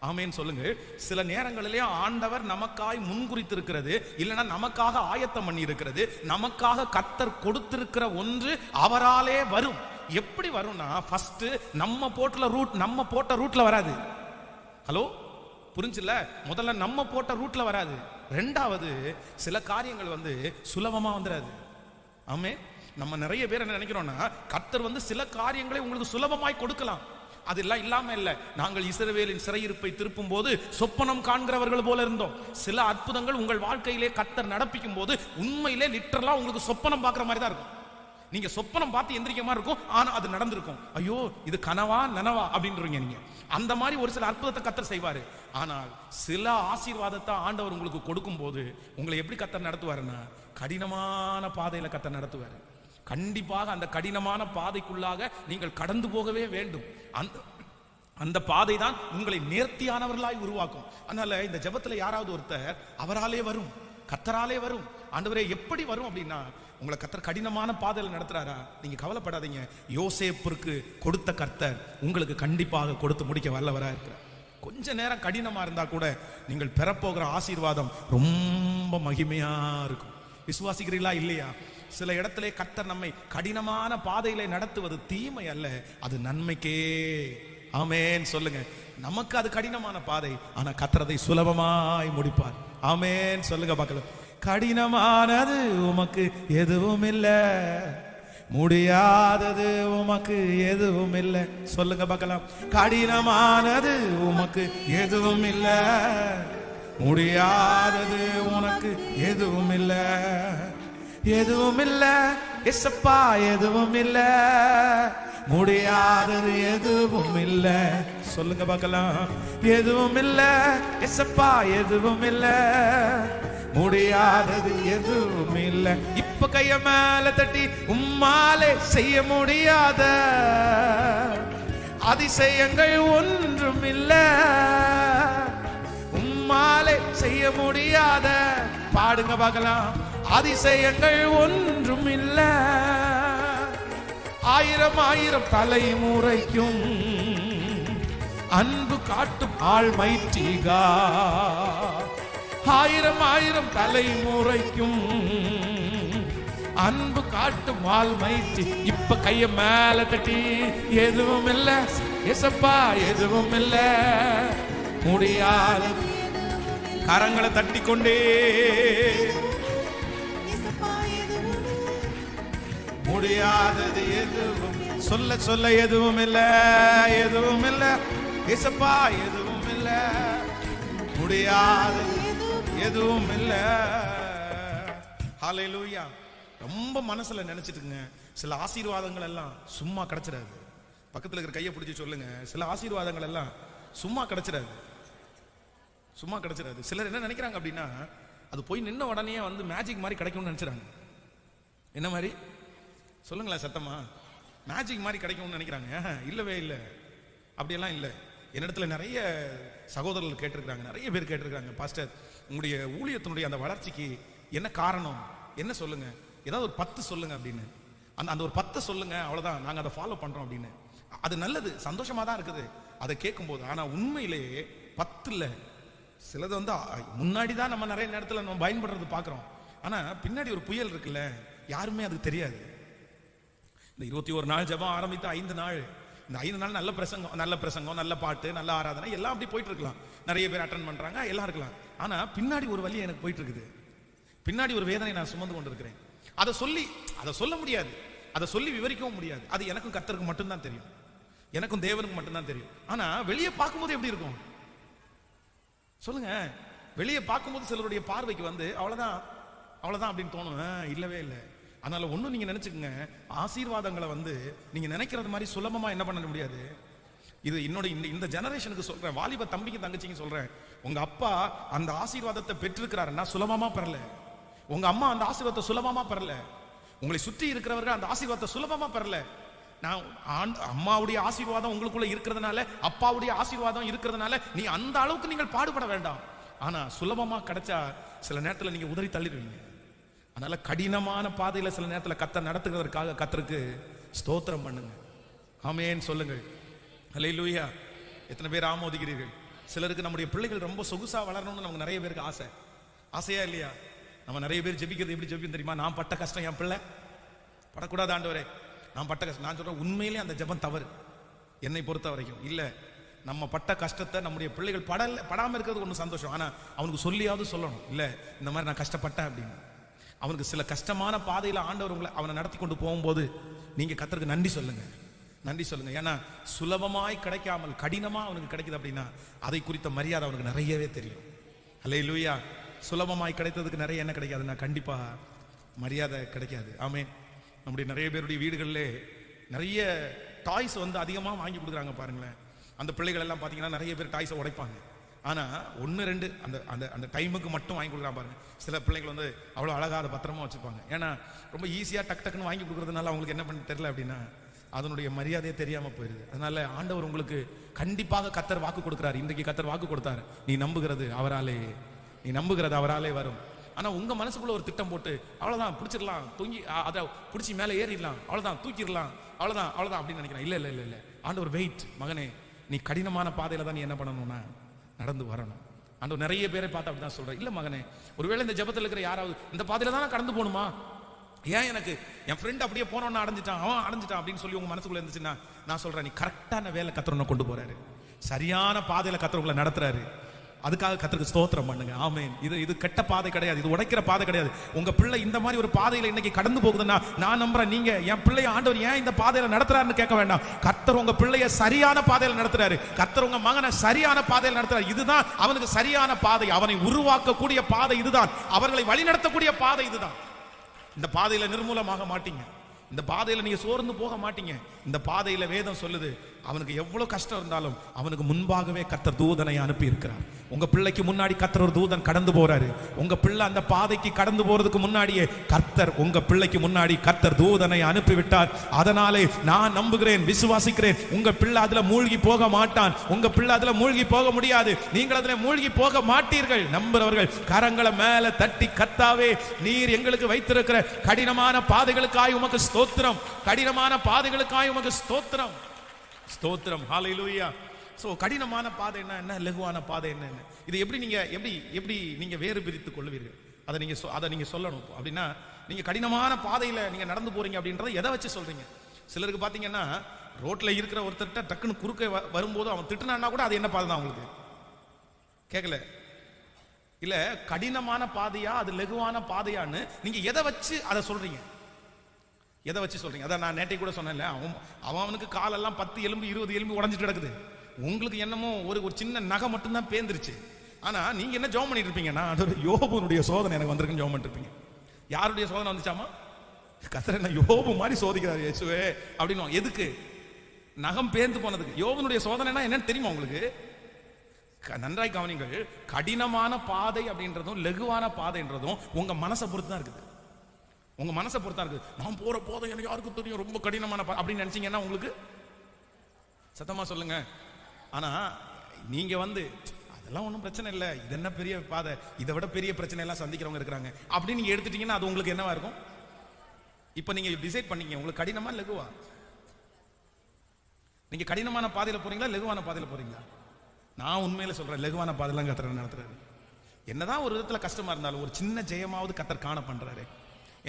Speaker 1: ஆமென் சொல்லுங்க. சில நேரங்களிலே ஆண்டவர் நமக்காய் முன்குறித்திருக்கிறது, இல்லைன்னா நமக்காக ஆயத்தம் பண்ணி இருக்கிறது, நமக்காக கர்த்தர் கொடுத்திருக்கிற ஒன்று அவராலே வரும். எப்படி வரும்னா, ஃபர்ஸ்ட் நம்ம போட்ட ரூட்ல வராது. ஹலோ, புரிஞ்சுல? முதல்ல நம்ம போட்ட ரூட்ல வராது. ரெண்டாவது, சில காரியங்கள் சுலபமா வந்துடாது. ஆமென். நம்ம நிறைய பேர் என்ன நினைக்கிறோம்னா, கர்த்தர் சில காரியங்களை உங்களுக்கு சுலபமாய் கொடுக்கலாம். அதெல்லாம் இல்லாம இல்ல. நாங்கள் இஸ்ரவேலின் சிறையிருப்பை திருப்பும் போது சொப்பனம் காண்கிறவர்கள் போல இருந்தோம். சில அற்புதங்கள் உங்கள் வாழ்க்கையிலே கர்த்தர் நடப்பிக்கும் போது உண்மையிலே லிட்டரலா உங்களுக்கு சொப்பனம் பார்க்குற மாதிரி தான் இருக்கும். நீங்க சொப்பனம் பார்த்து எந்திரிக்க மாதிரி இருக்கும், ஆனா அது நடந்திருக்கும். ஐயோ, இது கனவா நனவா அப்படின்றீங்க நீங்க. அந்த மாதிரி ஒரு சில அற்புதத்தை கர்த்தர் செய்வாரு. ஆனால் சில ஆசீர்வாதத்தை ஆண்டவர் உங்களுக்கு கொடுக்கும் போது உங்களை எப்படி கர்த்தர் நடத்துவாருன்னா, கடினமான பாதையில கர்த்தர் நடத்துவாரு. கண்டிப்பாக அந்த கடினமான பாதைக்குள்ளாக நீங்கள் கடந்து போகவே வேண்டும். அந்த பாதை தான் உங்களை நேர்த்தியானவர்களாய் உருவாக்கும். அதனால இந்த ஜெபத்துல யாராவது ஒருத்தர் அவராலே வரும், கர்த்தராலே வரும். ஆண்டவரே எப்படி வரும் அப்படின்னா, உங்களை கர்த்தர் கடினமான பாதையில் நடத்துறாரா, நீங்க கவலைப்படாதீங்க. யோசேப்புக்கு கொடுத்த கர்த்தர் உங்களுக்கு கண்டிப்பாக கொடுத்து முடிக்க வல்லவரா இருக்கிறார். கொஞ்ச நேரம் கடினமா இருந்தா கூட நீங்கள் பெறப்போகிற ஆசீர்வாதம் ரொம்ப மகிமையா இருக்கும். விசுவாசிக்கிறீங்களா இல்லையா? சில இடத்திலே கர்த்தர் நம்மை கடினமான பாதையிலே நடத்துவது தீமை அல்ல, அது நன்மைக்கே. ஆமென் சொல்லுங்க. நமக்கு அது கடினமான பாதை, ஆனா கர்த்தர் அதை சுலபமாய் முடிப்பார். ஆமென் சொல்லுங்க பார்க்கலாம். கடினமானது உமக்கு எதுவும் இல்ல, முடியாதது உமக்கு எதுவும் இல்லை. சொல்லுங்க பார்க்கலாம். கடினமானது உமக்கு எதுவும் இல்ல, முடியாதது உனக்கு எதுவும் இல்ல. எதுவும் இல்ல எசப்பா, எதுவும் இல்ல, முடியாதது எதுவும் இல்ல. சொல்லுங்க பார்க்கலாம். எதுவும் இல்ல எசப்பா, எதுவும் இல்ல, முடியாதது எதுவும் இல்ல. இப்ப இப்ப கைய மேல தட்டி உம்மாலே செய்ய முடியாத அதிசயங்கள் ஒன்றும் இல்ல, உம்மாலே செய்ய முடியாத, பாடுங்க பார்க்கலாம், அதிசயங்கள் ஒன்றும் இல்ல. ஆயிரம் ஆயிரம் தலைமுறைக்கும் அன்பு காட்டும் ஆல்மைட்டி காட். ஆயிரம் ஆயிரம் தலைமுறைக்கும் அன்பு காட்டும் ஆல்மைட்டி. இப்ப கைய மேல தட்டி எதுவும் இல்ல ஏசப்பா, எதுவும் இல்ல முடியாது. கரங்களை தட்டி கொண்டே முடியாதது எதுவும் சொல்ல சொல்ல எதுவும் இல்ல, எதுவும் இல்ல ஏசப்பா, எதுவும் இல்ல முடியாதது எதுவும் இல்ல. ஹல்லேலூயா. ரொம்ப மனசுல நினைச்சிட்டுங்க, சில ஆசீர்வாதங்கள் எல்லாம் சும்மா கிடைச்சிடாது. பக்கத்துல இருக்கிற கையை பிடிச்சி சொல்லுங்க, சில ஆசீர்வாதங்கள் எல்லாம் சும்மா கிடைச்சிடாது, சும்மா கிடைச்சிடாது. சிலர் என்ன நினைக்கிறாங்க அப்படின்னா, அது போய் நின்ன உடனே வந்து மேஜிக் மாதிரி கிடைக்கும்னு நினைச்சிறாங்க. என்ன மாதிரி சொல்லுங்களேன் சத்தமா? மேஜிக் மாதிரி கிடைக்கும்னு நினைக்கிறாங்க. இல்லவே இல்லை, அப்படியெல்லாம் இல்லை. என்னிடத்துல நிறைய சகோதரர்கள் கேட்டிருக்கிறாங்க, நிறைய பேர் கேட்டிருக்காங்க, பாஸ்டர் உங்களுடைய ஊழியத்தினுடைய அந்த வளர்ச்சிக்கு என்ன காரணம், என்ன சொல்லுங்க, ஏதாவது ஒரு 10 சொல்லுங்க அப்படின்னு. அந்த ஒரு 10 சொல்லுங்க, அவ்வளவுதான், நாங்க அதை ஃபாலோ பண்றோம் அப்படின்னு. அது நல்லது, சந்தோஷமா தான் இருக்குது அதை கேட்கும் போது. ஆனா உண்மையிலேயே 10 இல்ல, சிலது வந்து முன்னாடி தான் நம்ம நிறைய நேரத்தில் நம்ம பயன்படுறது பார்க்குறோம். ஆனா பின்னாடி ஒரு புயல் இருக்குல்ல, யாருமே அதுக்கு தெரியாது. இந்த 21 நாள் ஜெபம் ஆரம்பித்து 5 நாள், இந்த 5 நாள் நல்ல பிரசங்கம், நல்ல பாட்டு, நல்ல ஆராதனை எல்லாம் அப்படி போயிட்டு இருக்கலாம். நிறைய பேர் அட்டென்ட் பண்றாங்க, எல்லாம் இருக்கலாம். ஆனா பின்னாடி ஒரு வலி எனக்கு போயிட்டு இருக்குது, பின்னாடி ஒரு வேதனை நான் சுமந்து கொண்டு இருக்கிறேன். அதை சொல்ல முடியாது, அதை சொல்லி விவரிக்கவும் முடியாது. அது எனக்கும் கர்த்தருக்கு மட்டும்தான் தெரியும், எனக்கும் தேவனுக்கு மட்டும்தான் தெரியும். ஆனா வெளியே பார்க்கும்போது எப்படி இருக்கும் சொல்லுங்க? வெளியே பார்க்கும்போது சிலருடைய பார்வைக்கு வந்து அவ்வளவுதான் அப்படின்னு தோணும். இல்லவே இல்லை. அதனால ஒன்னும் நீங்க நினைச்சுக்கங்க, ஆசீர்வாதங்களை வந்து நீங்க நினைக்கிறது மாதிரி சுலபமா என்ன பண்ண முடியாது. இது என்னோட இந்த ஜெனரேஷனுக்கு சொல்றேன், வாலிப தம்பிக்கு தங்கச்சிக்கு சொல்றேன். உங்க அப்பா அந்த ஆசீர்வாதத்தை பெற்றிருக்கிறாருன்னா சுலபமா பெறல, உங்க அம்மா அந்த ஆசீர்வாதத்தை சுலபமா பெறல, உங்களை சுற்றி இருக்கிறவர்கள் அந்த ஆசீர்வாதத்தை சுலபமா பெறல. நான் அம்மாவுடைய ஆசீர்வாதம் உங்களுக்குள்ள இருக்கிறதுனால, அப்பாவுடைய ஆசீர்வாதம் இருக்கிறதுனால நீ அந்த அளவுக்கு நீங்கள் பாடுபட வேண்டாம். ஆனா சுலபமா கிடைச்சா சில நேரத்தில் நீங்க உதறி தள்ளிடுவீங்க. அதனால கடினமான பாதையில சில நேரத்தில் கர்த்தர் நடத்துகிறதற்காக கர்த்தருக்கு ஸ்தோத்திரம் பண்ணுங்க. ஆமென் சொல்லுங்கள். ஹல்லேலூயா. எத்தனை பேர் ஆமோதிக்கிறீர்கள்? சிலருக்கு நம்முடைய பிள்ளைகள் ரொம்ப சொகுசா வளரணும்னு நமக்கு நிறைய பேருக்கு ஆசையா இல்லையா? நம்ம நிறைய பேர் ஜெபிக்கிறது எப்படி ஜெபிக்கும் தெரியுமா? நான் பட்ட கஷ்டம் என் பிள்ளை படக்கூடாது ஆண்டவரே, நான் பட்ட கஷ்டம். நான் சொல்றேன், உண்மையிலே அந்த ஜெபம் தவறு என்னை பொறுத்த வரைக்கும். இல்ல, நம்ம பட்ட கஷ்டத்தை நம்முடைய பிள்ளைகள் படாம இருக்கிறது ஒன்றும் சந்தோஷம். ஆனா அவனுக்கு சொல்லியாவது சொல்லணும், இல்ல இந்த மாதிரி நான் கஷ்டப்பட்டேன் அப்படின்னு. அவனுக்கு சில கஷ்டமான பாதையில ஆண்டவர் உங்களை அவனை நடத்தி கொண்டு போகும்போது நீங்க கர்த்தருக்கு நன்றி சொல்லுங்க. ஏன்னா சுலபமாய் கிடைக்காமல் கடினமா அவனுக்கு கிடைக்குது அப்படின்னா அதை குறித்த மரியாதை அவனுக்கு நிறையவே தெரியும். ஹல்லேலூயா. சுலபமாய் கிடைத்ததுக்கு நிறைய என்ன கிடைக்காதுன்னா கண்டிப்பா மரியாதை கிடைக்காது. ஆமென். நம்முடைய நிறைய பேருடைய வீடுகளிலே நிறைய டாய்ஸ் வந்து அதிகமாக வாங்கி கொடுக்குறாங்க பாருங்களேன். அந்த பிள்ளைகள் எல்லாம் பார்த்தீங்கன்னா நிறைய பேர் டாய்ஸை உடைப்பாங்க. ஆனால் 1-2 அந்த டைமுக்கு மட்டும் வாங்கி கொடுக்குறாங்க பாருங்க. சில பிள்ளைகள் வந்து அவ்வளோ அழகாக அதை பத்திரமா வச்சுப்பாங்க. ஏன்னா ரொம்ப ஈஸியாக டக்குன்னு வாங்கி கொடுக்குறதுனால அவங்களுக்கு என்ன பண்ண தெரியல அப்படின்னா அதனுடைய மரியாதையே தெரியாமல் போயிடுது. அதனால ஆண்டவர் உங்களுக்கு கண்டிப்பாக கர்த்தர் வாக்கு கொடுக்குறாரு. இன்றைக்கு கர்த்தர் வாக்கு கொடுத்தாரு, நீ நம்புகிறது அவராலே வரும். ஆனா உங்க மனசுக்குள்ள ஒரு திட்டம் போட்டு அவ்வளவுதான் பிடிச்சிடலாம், தூங்கி அதை பிடிச்சி மேலே ஏறிடலாம், அவ்வளவுதான் தூக்கிடலாம், அவ்வளவுதான் அப்படின்னு நினைக்கிறேன். இல்ல ஆண்டவர் வெயிட், மகனே நீ கடினமான பாதையில தான் நீ என்ன பண்ணணும்னா நடந்து வரணும். ஆண்டவர் நிறைய பேரை பார்த்து அப்படிதான் சொல்றேன். இல்ல மகனே, ஒருவேளை இந்த ஜெபத்தில் இருக்கிற யாராவது இந்த பாதையில தான் கடந்து போகணுமா, ஏன் எனக்கு என் ஃப்ரெண்ட் அப்படியே போனவன அவன் அடைஞ்சிட்டான் அப்படின்னு சொல்லி உங்க மனசுக்குள்ள இருந்துச்சுன்னா நான் சொல்றேன், நீ கரெக்டான வேலை கர்த்தர் கொண்டு போறாரு, சரியான பாதையில கர்த்தர் உங்களை நடத்துறாரு. அதுக்காக கர்த்தருக்கு ஸ்தோத்திரம் பண்ணுங்க. ஆமென். இது கெட்ட பாதை கிடையாது, இது உடைக்கிற பாதை கிடையாது. உங்க பிள்ளை இந்த மாதிரி ஒரு பாதையில இன்னைக்கு கடந்து போகுதுன்னா நான் நம்புறேன், நீங்க என் பிள்ளைய ஆண்டவர் ஏன் இந்த பாதையில நடத்துறாருன்னு கேட்க வேண்டாம். கர்த்தர் உங்க பிள்ளைய சரியான பாதையில நடத்துறாரு. கர்த்தர் உங்க மகனை சரியான பாதையில நடத்துறாரு. இதுதான் அவனுக்கு சரியான பாதை, அவனை உருவாக்கக்கூடிய பாதை இதுதான், அவர்களை வழி நடத்தக்கூடிய பாதை இதுதான். இந்த பாதையில நிர்மூலமாக மாட்டீங்க, இந்த பாதையில நீங்க சோர்ந்து போக மாட்டீங்க. இந்த பாதையில வேதம் சொல்லுது, அவனுக்கு எவ்வளவு கஷ்டம் இருந்தாலும் அவனுக்கு முன்பாகவே கர்த்தர் தூதனை அனுப்பி இருக்கிறார். உங்க பிள்ளைக்கு முன்னாடி கர்த்தர் ஒரு தூதன் கடந்து போறாரு. உங்க பிள்ளை அந்த பாதைக்கு கடந்து போறதுக்கு முன்னாடியே கர்த்தர் உங்க பிள்ளைக்கு முன்னாடி கர்த்தர் தூதனை அனுப்பி விட்டார். அதனாலே நான் நம்புகிறேன், விசுவாசிக்கிறேன், உங்க பிள்ளை அதுல மூழ்கி போக மாட்டான். உங்க பிள்ளை அதுல மூழ்கி போக முடியாது. நீங்கள் அதுல மூழ்கி போக மாட்டீர்கள். நம்புறவர்கள் கரங்களை மேல தட்டி, கர்த்தாவே நீர் எங்களுக்கு வைத்திருக்கிற கடினமான பாதைகளுக்காய் உமக்கு ஸ்தோத்திரம், கடினமான பாதைகளுக்காய் உமக்கு ஸ்தோத்திரம், ஸ்தோத்திரம். ஹல்லேலூயா. சோ கடினமான பாதை என்ன, லகுவான பாதை என்ன, இது எப்படி நீங்க வேறு பிரித்துக் கொள்வீர்கள்? அதை நீங்க சொல்லணும். அப்படின்னா நீங்க கடினமான பாதையில நீங்க நடந்து போறீங்க அப்படின்றத எதை வச்சு சொல்றீங்க? சிலருக்கு பாத்தீங்கன்னா ரோட்ல இருக்கிற ஒருத்தர்கிட்ட டக்குன்னு குறுக்க வரும்போது அவன் திட்டுனான்னா கூட அது என்ன பாதை தான் உங்களுக்கு கேட்கல. இல்ல கடினமான பாதையா அது லகுவான பாதையான்னு நீங்க எதை வச்சு அதை சொல்றீங்க? எதை வச்சு சொல்றீங்க? அதான் நான் நேற்றை கூட சொன்னேன்ல, அவனுக்கு காலெல்லாம் 10 எலும்பு 20 எலும்பு உடஞ்சிட்டு கிடக்குது. உங்களுக்கு என்னமோ ஒரு சின்ன நகை மட்டும்தான் பேந்துருச்சு. ஆனா நீங்க என்ன ஜெபம் பண்ணிட்டு இருப்பீங்கன்னா, யோபுனுடைய சோதனை எனக்கு வந்திருக்குன்னு ஜெபம் பண்ணிட்டு இருப்பீங்க. யாருடைய சோதனை வந்துச்சாமா? கர்த்தர் என்ன யோபு மாதிரி சோதிக்கிறார் இயேசுவே அப்படின்னு. எதுக்கு? நகம் பேந்து போனதுக்கு. யோபுனுடைய சோதனைனா என்னன்னு தெரியுமா உங்களுக்கு? நன்றாய் கவனிங்கள். கடினமான பாதை அப்படின்றதும் லகுவான பாதைன்றதும் உங்க மனசை பொறுத்து தான் இருக்குது. உங்க மனசை பொறுத்தா இருக்குது. நான் போற போதை எனக்கு யாருக்கும் தெரியும் ரொம்ப கடினமான அப்படின்னு நினைச்சீங்கன்னா உங்களுக்கு சத்தமா சொல்லுங்க. ஆனா நீங்க அதெல்லாம் ஒன்றும் பிரச்சனை இல்லை, இது என்ன பெரிய பாதை, இதை விட பெரிய பிரச்சனை எல்லாம் சந்திக்கிறவங்க இருக்கிறாங்க அப்படின்னு நீங்க எடுத்துட்டீங்கன்னா அது உங்களுக்கு என்னவா இருக்கும்? இப்ப நீங்க டிசைட் பண்ணீங்க உங்களுக்கு கடினமா லகுவா? நீங்க கடினமான பாதையில போறீங்களா லகுவான பாதையில போறீங்களா? நான் உண்மையில சொல்றேன், லகுவான பாதையெல்லாம் கர்த்தர் நடத்துறாரு. என்னதான் ஒரு விதத்துல கஷ்டமா இருந்தாலும் ஒரு சின்ன ஜெயமாவது கர்த்தர் காண பண்றாரு.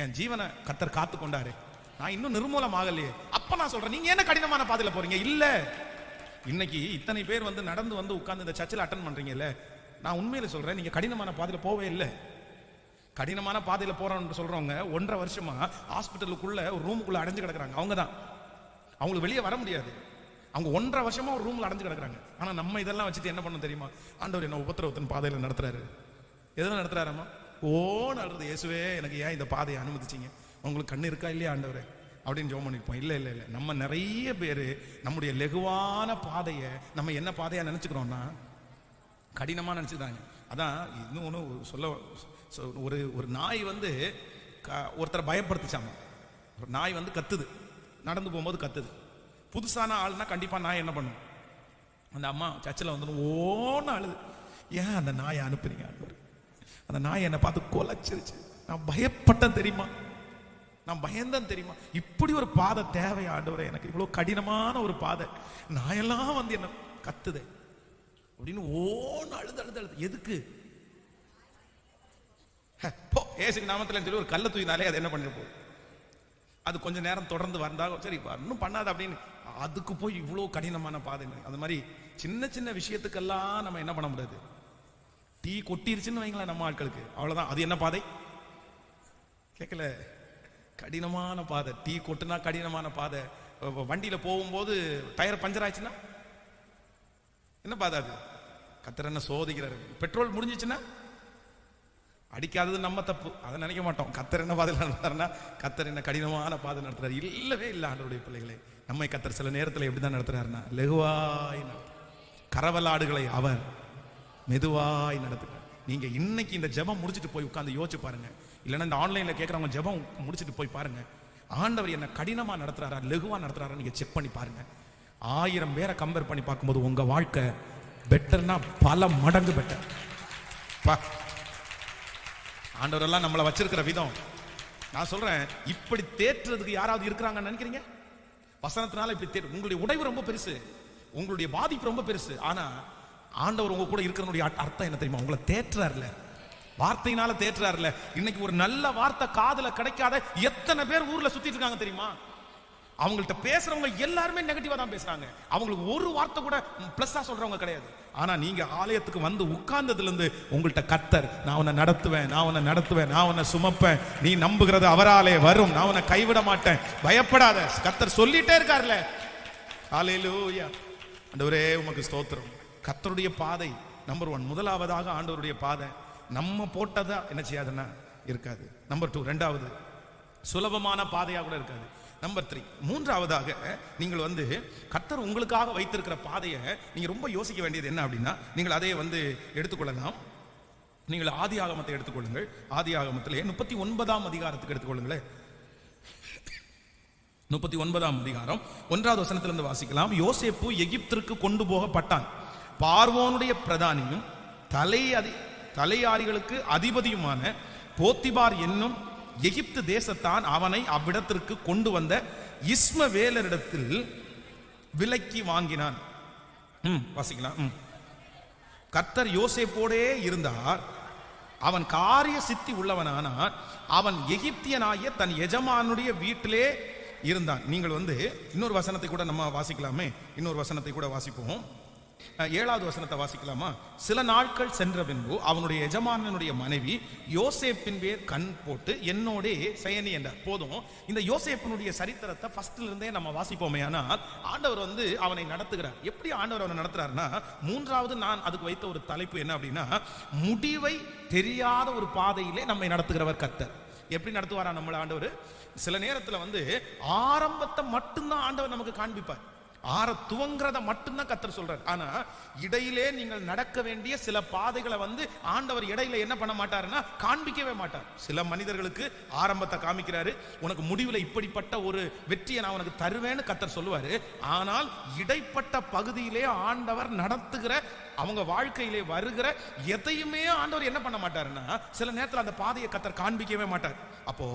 Speaker 1: என் ஜீவனை கர்த்தர் காத்து கொண்டாரு. நான் இன்னும் நிர்மூலம் ஆகலையே. அப்ப நான் சொல்றேன், நீங்க என்ன கடினமான பாதையில போறீங்க? இல்ல, இன்னைக்கு இத்தனை பேர் நடந்து உட்கார்ந்து இந்த சர்ச்சில் அட்டன் பண்றீங்கல்ல, நான் உண்மையில சொல்றேன், நீங்க கடினமான பாதையில போவே இல்லை. கடினமான பாதையில போறோம்னு சொல்றவங்க 1.5 வருஷமா ஹாஸ்பிட்டலுக்குள்ள ஒரு ரூமுக்குள்ள அடைஞ்சு கிடக்குறாங்க. அவங்க தான், அவங்களுக்கு வெளியே வர முடியாது. அவங்க 1.5 வருஷமா ஒரு ரூம்ல அடைஞ்சு கிடக்குறாங்க. ஆனா நம்ம இதெல்லாம் வச்சுட்டு என்ன பண்ண தெரியுமா? ஆண்டவர் என்ன உபத்திரவத்தின் பாதையில நடத்துறாரு. எதுவும் நடத்துறாராமா? நடத்துறது. இயேசுவே எனக்கு ஏன் இந்த பாதையை அனுமதிச்சிங்க? உங்களுக்கு கண்ணு இருக்கா இல்லையா ஆண்டவரே அப்படின்னு ஜெபம் பண்ணிருப்போம். இல்ல இல்ல இல்ல, நம்ம நிறைய பேரு நம்முடைய லகுவான பாதையை நம்ம என்ன பாதையா நினைச்சுக்கிறோம்னா கடினமா நினைச்சுக்கிறாங்க. அதான் இன்னொன்னு சொல்ல, ஒரு நாய் ஒருத்தரை பயப்படுத்துச்சாமா. ஒரு நாய் கத்துது, நடந்து போகும்போது கத்துது. புதுசான ஆள்னா கண்டிப்பா நாய் என்ன பண்ணும்? அந்த அம்மா சர்ச்சில் ஓன்னு அழுது, ஏன் அந்த நாயை அனுப்புறீங்க ஆண்டவர்? அந்த நாய் என்னை பார்த்து கொலைச்சிருச்சு, நான் பயப்பட்டேன் தெரியுமா, நான் பயந்தேன் தெரியுமா? இப்படி ஒரு பாதை தேவை ஆண்டவரே, எனக்கு இவ்வளவு கடினமான ஒரு பாதை, நாயெல்லாம் என்ன கத்துது அப்படின்னு ஓன்னு அழுது அழுது அழுது. எதுக்கு? ஏசுக்கு நாமத்துல சொல்லி ஒரு கல்ல தூக்கினாலே அது என்ன பண்ணிட போகுது? அது கொஞ்ச நேரம் தொடர்ந்து வந்தாலும் சரி இன்னும் பண்ணாது அப்படின்னு அதுக்கு போய் இவ்வளவு கடினமான பாதை. அந்த மாதிரி சின்ன சின்ன விஷயத்துக்கெல்லாம் நம்ம என்ன பண்ண முடியாது. டீ கொட்டிருச்சுன்னு வைங்களேன் நம்ம ஆட்களுக்கு, அவ்வளவுதான். அது என்ன பாதை கேட்கல? கடினமான பாதை. டீ கொட்டுனா கடினமான பாதை. வண்டியில போகும்போது டயர் பஞ்சர் ஆச்சுன்னா என்ன பாதை? அது கர்த்தர் என்ன சோதிக்கிறாரு. பெட்ரோல் முடிஞ்சிச்சுன்னா அடிக்காதது நம்ம தப்பு, அதை நினைக்க மாட்டோம். கர்த்தர் என்ன பாதை நடத்துறாருன்னா, கர்த்தர் என்ன கடினமான பாதை நடத்துறாரு? இல்லவே இல்லை ஆண்டவருடைய பிள்ளைகளே. நம்மை கர்த்தர் சில நேரத்தில் எப்படிதான் நடத்துறாருன்னா லகுவாய் கரவலாடுகளை அவர் மெதுவாய் நடத்துகிறார். நீங்க இன்னைக்கு இந்த ஜெபம் முடிச்சுட்டு போய் உட்கார்ந்து யோசிச்சு பாருங்க, இல்லைன்னா இந்த ஆன்லைன்ல கேட்கறவங்க ஜெபம் முடிச்சுட்டு போய் பாருங்க, ஆண்டவர் என்ன கடினமா நடத்துறாரா லகுவா நடத்துறாரா நீங்க செக் பண்ணி பாருங்க. 1000 பேரை கம்பேர் பண்ணி பார்க்கும்போது உங்க வாழ்க்கை பெட்டர்னா பல மடங்கு பெட்டர். ஆண்டவர் எல்லாம் நம்மளை வச்சிருக்கிற விதம் நான் சொல்றேன். இப்படி தேற்றுறதுக்கு யாராவது இருக்கிறாங்கன்னு நினைக்கிறீங்க? வசனத்தினால இப்படி உங்களுடைய உடைவு ரொம்ப பெருசு, உங்களுடைய பாதிப்பு ரொம்ப பெருசு. ஆனா ஆண்டவர் உங்க கூட இருக்கிறனுடைய அர்த்தம் என்ன தெரியுமா? உங்களை தேற்றுறாருல, வார்த்தையினால தேற்றுறாருல. இன்னைக்கு ஒரு நல்ல வார்த்தை காதுல கிடைக்காத எத்தனை பேர் ஊர்ல சுத்திட்டு இருக்காங்க தெரியுமா? அவங்கள்ட்ட பேசுறவங்க எல்லாருமே நெகட்டிவா தான் பேசுறாங்க. அவங்களுக்கு ஒரு வார்த்தை கூட பிளஸ்ஸா சொல்றவங்க கிடையாது. ஆனா நீங்க ஆலயத்துக்கு உட்கார்ந்ததுல இருந்து உங்கள்ட்ட கர்த்தர், நான் உன்னை நடத்துவேன், நான் உன்னை நடத்துவேன், நான் உன்னை சுமப்பேன், நீ நம்புகிறது அவராலே வரும், நான் உன்னை கைவிட மாட்டேன், பயப்படாத, கர்த்தர் சொல்லிட்டே இருக்காருல்ல. ஹல்லேலூயா. ஆண்டவரே உமக்கு ஸ்தோத்திரம். கர்த்தருடைய பாதை நம்பர் 1. முதலாவதாக ஆண்டவருடைய பாதை நம்ம போட்டதா என்ன செய்யாதுன்னா இருக்காது. நம்பர் 2, ரெண்டாவது சுலபமான பாதையா கூட இருக்காது. நம்பர் 3, மூன்றாவதாக நீங்கள் வந்து கர்த்தர் உங்களுக்காக வைத்திருக்கிற பாதையை நீங்க ரொம்ப யோசிக்க வேண்டியது என்ன அப்படின்னா, நீங்கள் அதை வந்து எடுத்துக்கொள்ளலாம். நீங்கள் ஆதியாகமத்தை எடுத்துக்கொள்ளுங்கள். ஆதியாகமத்திலே 39ஆம் அதிகாரத்துக்கு எடுத்துக்கொள்ளுங்களேன். 39ஆம் அதிகாரம் 1வது வசனத்திலிருந்து வாசிக்கலாம். யோசேப்பு எகிப்திற்கு கொண்டு போகப்பட்டான். பார்வோனுடைய பிரதானியும் தலையாரிகளுக்கு அதிபதியுமான போத்திபார் என்னும் எகிப்து தேசத்தான் அவனை அவ்விடத்திற்கு கொண்டு வந்த இஸ்மவேலரிடத்தில் விலைக்கு வாங்கினான். வாசிக்கலாம். கர்த்தர் யோசேப்போடே இருந்தார். அவன் காரிய சித்தி உள்ளவனானான். அவன் எகிப்தியனாகிய தன் எஜமானுடைய வீட்டிலே இருந்தான். நீங்கள் வந்து இன்னொரு வசனத்தை கூட நம்ம வாசிக்கலாமே. இன்னொரு வசனத்தை கூட வாசிப்போம். 7வது வசனத்தை வாசிக்கலாமா? சில நாட்கள் சென்ற பின்பு அவனுடைய எஜமானனுடைய மனைவி யோசேப்பின் பேர் கண் போட்டு என்னோட செயனி என்றார். போதும், இந்த யோசேப்பினுடைய சரித்திரத்தை ஃபர்ஸ்ட்ல இருந்தே நம்ம வாசிப்போமே. ஆனால் ஆண்டவர் வந்து அவனை நடத்துகிறார். எப்படி ஆண்டவர் அவனை நடத்துறாருன்னா, 3வது நான் அதுக்கு வைத்த ஒரு தலைப்பு என்ன அப்படின்னா, முடிவை தெரியாத ஒரு பாதையிலே நம்மை நடத்துகிறவர் கர்த்தர். எப்படி நடத்துவாரா நம்மள ஆண்டவர்? சில நேரத்தில் வந்து ஆரம்பத்தை மட்டும்தான் ஆண்டவர் நமக்கு காண்பிப்பார். துவங்கிறத மட்டும்தான் கர்த்தர் சொல்றார். ஆனா இடையிலே நீங்கள் நடக்க வேண்டிய சில பாதைகளை வந்து ஆண்டவர் இடையில என்ன பண்ண மாட்டாருன்னா காண்பிக்கவே மாட்டார். சில மனிதர்களுக்கு ஆரம்பத்தை காமிக்கிறாரு, உனக்கு முடிவில் இப்படிப்பட்ட ஒரு வெற்றியை நான் உனக்கு தருவேன்னு கர்த்தர் சொல்லுவாரு. ஆனால் இடைப்பட்ட பகுதியிலே ஆண்டவர் நடத்துகிற அவங்க வாழ்க்கையிலே வருகிற எதையுமே ஆண்டவர் என்ன பண்ண மாட்டாருன்னா சில நேரத்தில் அந்த பாதையை கர்த்தர் காண்பிக்கவே மாட்டார். அப்போ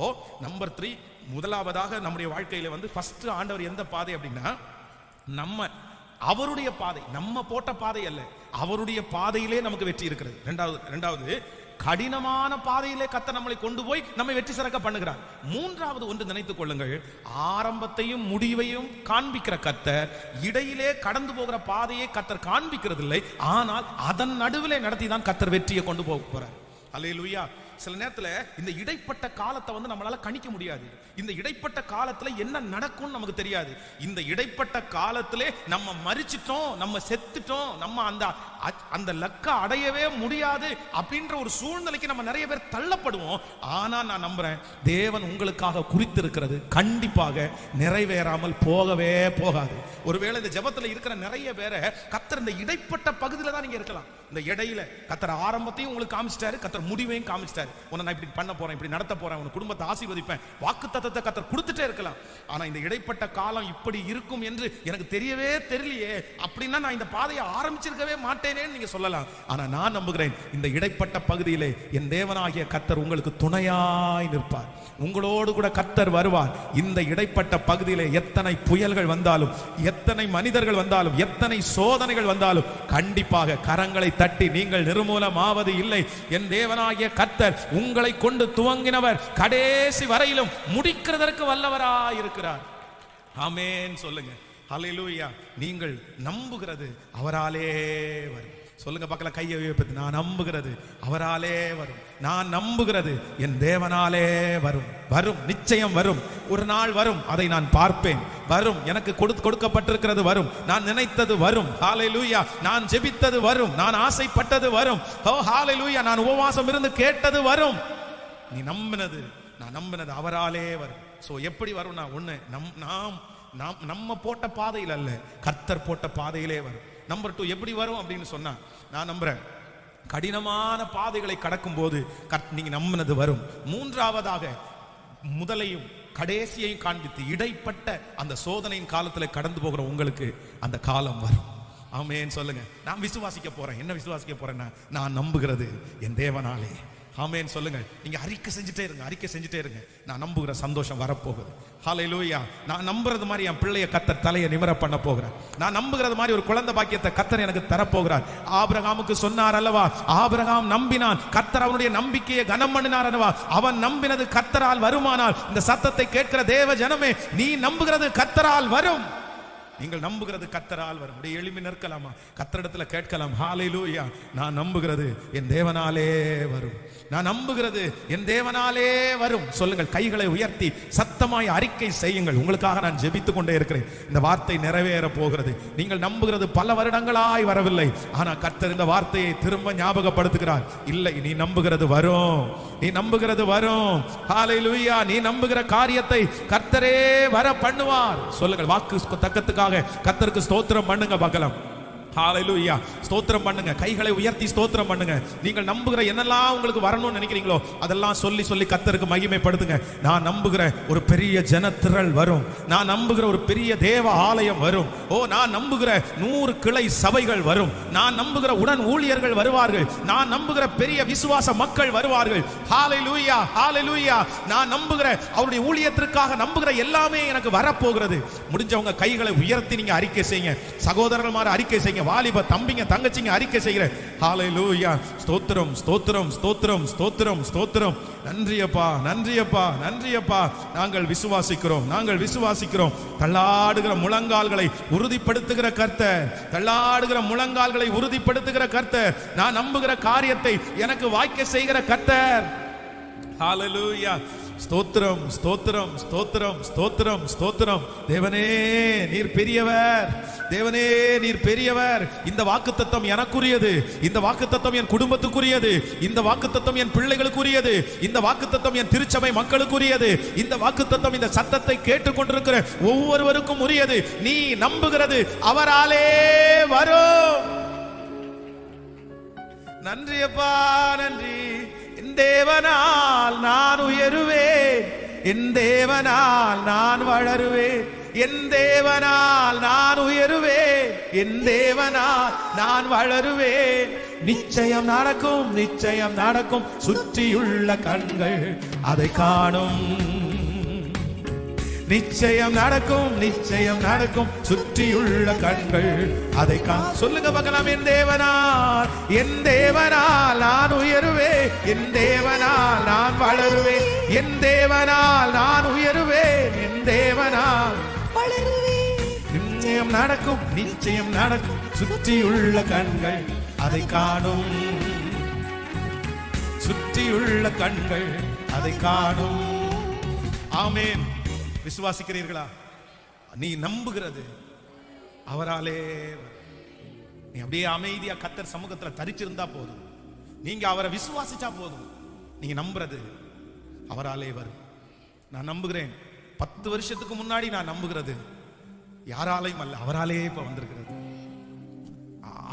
Speaker 1: நம்பர் 3, முதலாவதாக நம்முடைய வாழ்க்கையில வந்து ஃபர்ஸ்ட் ஆண்டவர் எந்த பாதை அப்படின்னா, நம்ம அவருடைய பாதை, நம்ம போட்ட பாதை அல்ல, அவருடைய பாதையிலே நமக்கு வெற்றி இருக்கிறது. இரண்டாவது கடினமான பாதையிலே கர்த்தர் நம்மளை கொண்டு போய் நம்மை வெற்றி சிறக்க பண்ணுகிறார். 3வது ஒன்று நினைத்துக் கொள்ளுங்கள், ஆரம்பத்தையும் முடிவையும் காண்பிக்கிற கர்த்தர் இடையிலே கடந்து போகிற பாதையை கர்த்தர் காண்பிக்கிறது இல்லை. ஆனால் அதன் நடுவிலே நடத்தி தான் கர்த்தர் வெற்றியை கொண்டு போக போறார். அல்லேலூயா. சில நேரத்தில் இந்த இடைப்பட்ட காலத்தை வந்து நம்மளால கணிக்க முடியாது. இந்த இடைப்பட்ட காலத்துல என்ன நடக்கும்னு நமக்கு தெரியாது. இந்த இடைப்பட்ட காலத்திலே நம்ம மரிச்சிட்டோம், நம்ம செத்துட்டோம், நம்ம அந்த லக்க அடையவே முடியாது அப்படின்ற ஒரு சூழ்நிலைக்கு நம்ம நிறைய பேர் தள்ளப்படுவோம். ஆனா நான் நம்புறேன், தேவன் உங்களுக்காக குறித்திருக்கிறது கண்டிப்பாக நிறைவேறாமல் போகவே போகாது. ஒருவேளை இந்த ஜெபத்துல இருக்கிற நிறைய பேரை கர்த்தர் இந்த இடைப்பட்ட பகுதியில தான் நீங்க இருக்கலாம். இந்த இடையில கர்த்தர் ஆரம்பத்தையும் உங்களுக்கு காமிச்சிட்டாரு, கர்த்தர் முடிவையும் காமிச்சிட்டாரு. உன்னை நான் இப்படி பண்ண போறேன், இப்படி நடத்த போறேன், உன் குடும்பத்தை ஆசீர்வதிப்பேன், வாக்குத்தத்தத்தை கர்த்தர் கொடுத்துட்டே இருக்கலாம். ஆனா இந்த இடைப்பட்ட காலம் இப்படி இருக்கும் என்று எனக்கு தெரியவே தெரியலையே, அப்படின்னா நான் இந்த பாதையை ஆரம்பிச்சிருக்கவே மாட்டேனேன்னு நீங்க சொல்லலாம். ஆனா நான் நம்புகிறேன், இந்த இடைப்பட்ட பகுதியிலே என் தேவனாகிய கர்த்தர் உங்களுக்கு துணையாய் நிற்பார். உங்களோடு கூட கர்த்தர் வருவார். இந்த இடைப்பட்ட பகுதியிலே எத்தனை புயல்கள் வந்தாலும், எத்தனை மனிதர்கள் வந்தாலும், எத்தனை சோதனைகள் வந்தாலும் கண்டிப்பாக கரங்களை தட்டி நீங்கள் நிர்மூலமாவது இல்லை. என் தேவனாகிய கர்த்தர் உங்களை கொண்டு துவங்கினவர் கடைசி வரையிலும் முடிக்கிறதற்கு வல்லவராய் இருக்கிறார். ஆமென் சொல்லுங்க. ஹல்லேலூயா. நீங்கள் நம்புகிறது அவராலே வரும். சொல்லுங்க பார்க்கலாம், கையை உயர்த்தி, நான் நம்புகிறது அவராலே வரும். நான் நம்புகிறது என் தேவனாலே வரும். வரும், நிச்சயம் வரும். ஒரு நாள் வரும், அதை நான் பார்ப்பேன். வரும், எனக்கு கொடுக்கப்பட்டிருக்கிறது வரும். நான் நினைத்தது வரும். ஹல்லேலூயா. நான் ஜெபித்தது வரும். நான் ஆசைப்பட்டது வரும். ஓ ஹல்லேலூயா. நான் உபவாசம் இருந்து கேட்டது வரும். நீ நம்பினது, நான் நம்பினது அவராலே வரும். சோ எப்படி வரும்னா, ஒண்ணு நம்ம போட்ட பாதையில் அல்ல, கர்த்தர் போட்ட பாதையிலே வரும். நம்பர் 2 எப்படி வரும் அப்படின்னு சொன்னா, நான் நம்புறேன் கடினமான பாதைகளை கடக்கும் போது நீங்க நம்பினது வரும். 3வதாக முதலையும் கடைசியையும் காண்பித்து இடைப்பட்ட அந்த சோதனையின் காலத்தில் கடந்து போகிற உங்களுக்கு அந்த காலம் வரும். ஆமென் சொல்லுங்க. நான் விசுவாசிக்க போறேன். என்ன விசுவாசிக்க போறேன்னா, நான் நம்புகிறது என் தேவனாலே. ஆமென் சொல்லுங்க. நீங்க அறிக்கை செஞ்சுட்டே இருங்க, அறிக்கை செஞ்சுட்டே இருங்க. நான் நம்புகிற சந்தோஷம் வரப்போகுது. ஹல்லேலூயா. நான் நம்புறது மாதிரி என் பிள்ளைய கர்த்தர் தலையை நிமிர பண்ண போகிறேன். நான் நம்புகிறது மாதிரி ஒரு குழந்தை பாக்கியத்தை கர்த்தர் எனக்கு தரப்போகிறார். ஆபிரகாமுக்கு சொன்னார் அல்லவா, ஆபிரகாம் நம்பினான், கர்த்தர் அவனுடைய நம்பிக்கையை கனம் பண்ணினார் அல்லவா. அவன் நம்பினது கர்த்தரால் வருமானால், இந்த சத்தத்தை கேட்கிற தேவ ஜனமே, நீ நம்புகிறது கர்த்தரால் வரும். நீங்கள் நம்புகிறது கர்த்தரால் வரும். அப்படியே எழுப்பி நிற்கலாமா, கர்த்தரிடத்துல கேட்கலாம். ஹல்லேலூயா. நான் நம்புகிறது என் தேவனாலே வரும், நான் நம்புகிறது என் தேவனாலே வரும். சொல்லுங்கள், கைகளை உயர்த்தி சத்தமாய் அறிக்கை செய்யுங்கள். உங்களுக்காக நான் ஜெபித்துக் கொண்டே இருக்கிறேன். இந்த வார்த்தை நிறைவேற போகிறது. நீங்கள் நம்புகிறது பல வருடங்களாய் வரவில்லை, ஆனா கர்த்தர் இந்த வார்த்தையை திரும்ப ஞாபகப்படுத்துகிறார். இல்லை, நீ நம்புகிறது வரும், நீ நம்புகிறது வரும். ஹல்லேலூயா. நீ நம்புகிற காரியத்தை கர்த்தரே வர பண்ணுவார். சொல்லுங்கள், வாக்கு தக்கத்துக்காக கர்த்தருக்கு ஸ்தோத்திரம் பண்ணுங்க பார்க்கலாம். ஹல்லேலூயா. ஸ்தோத்திரம் பண்ணுங்க, கைகளை உயர்த்தி ஸ்தோத்திரம் பண்ணுங்க. நீங்கள் நம்புகிற என்னெல்லாம் உங்களுக்கு வரணும்னு நினைக்கிறீங்களோ அதெல்லாம் சொல்லி சொல்லி கர்த்தருக்கு மகிமைப்படுத்துங்க. நான் நம்புகிற ஒரு பெரிய ஜனத்திரள் வரும், நான் நம்புகிற ஒரு பெரிய தேவ ஆலயம் வரும், நான் நம்புகிற 100 கிளை சபைகள் வரும், நான் நம்புகிற உடன் ஊழியர்கள் வருவார்கள், நான் நம்புகிற பெரிய விசுவாச மக்கள் வருவார்கள். ஹல்லேலூயா, ஹல்லேலூயா. நான் நம்புகிற அவருடைய ஊழியத்திற்காக நம்புகிற எல்லாமே எனக்கு வரப்போகிறது. முடிஞ்சவங்க கைகளை உயர்த்தி நீங்க அறிக்கை செய்யுங்க. சகோதரர்கள் மாதிரி அறிக்கை செய்யுங்க. வாலிப தம்பிங்க தங்கச்சிங்க அறிக்கை செய்கிற. ஹல்லேலூயா. ஸ்தோத்திரம், ஸ்தோத்திரம், ஸ்தோத்திரம், ஸ்தோத்திரம், ஸ்தோத்திரம். நன்றியப்பா, நன்றியப்பா, நன்றியப்பா. நாங்கள் விசுவாசிக்கிறோம், நாங்கள் விசுவாசிக்கிறோம். தள்ளாடுகிற முழங்கால்களை உறுதிப்படுத்துகிற கர்த்தர், தள்ளாடுகிற முழங்கால்களை உறுதிப்படுத்துகிற கர்த்தர், நான் நம்புகிற காரியத்தை எனக்கு வாய்க்க செய்கிற கர்த்தர். ஹல்லேலூயா. ஸ்தோத்திரம், ஸ்தோத்திரம், ஸ்தோத்திரம், ஸ்தோத்திரம், ஸ்தோத்திரம். தேவனே நீர் பெரியவர், தேவனே நீர் பெரியவர். இந்த வாக்குத்தத்தம் எனக்குரியது, இந்த வாக்குத்தத்தம் என் குடும்பத்துக்குரியது, இந்த வாக்குத்தத்தம் என் பிள்ளைகளுக்குரியது, இந்த வாக்குத்தத்தம் என் திருச்சபை மக்களுக்குரியது, இந்த வாக்குத்தத்தம் இந்த சத்தத்தை கேட்டுக்கொண்டிருக்கிற ஒவ்வொருவருக்கும் உரியது. நீ நம்புகிறது அவராலே வரும். நன்றியப்பா, நன்றி. என் தேவனால் நான் உயருவேன், என் தேவனால் நான் வளருவேன், என் தேவனால் நான் உயருவேன், என் தேவனால் நான் வளருவேன். நிச்சயம் நடக்கும், நிச்சயம் நடக்கும். சுற்றியுள்ள கண்கள் அதை காணும். நிச்சயம் நடக்கும், நிச்சயம் நடக்கும். சுற்றியுள்ள கண்கள் அதை சொல்லுங்க பார்க்கலாம். என் தேவனால், என் தேவனால் நான் உயருவேன், என் தேவனால் நான் வளருவேன், என் தேவனால் நான் உயருவேன், என் தேவனால் வளருவேன். நிச்சயம் நடக்கும், நிச்சயம் நடக்கும். சுற்றியுள்ள கண்கள் அதை காணும், சுற்றியுள்ள கண்கள் அதை காணும். ஆமென். விசுவாசிக்கிறீர்களா? நீ நம்புகிறது அவராலே. நீ அப்படியே அமைதியா கர்த்தர் சமூகத்துல தரிச்சிருந்தா போதும், நீங்க அவரை விசுவாசிச்சா போதும். நீங்க நம்புறது அவராலே வரும். நான் நம்புகிறேன். 10 வருஷத்துக்கு முன்னாடி நான் நம்புகிறது யாராலையும் அல்ல, அவராலே இப்ப வந்திருக்கிறது.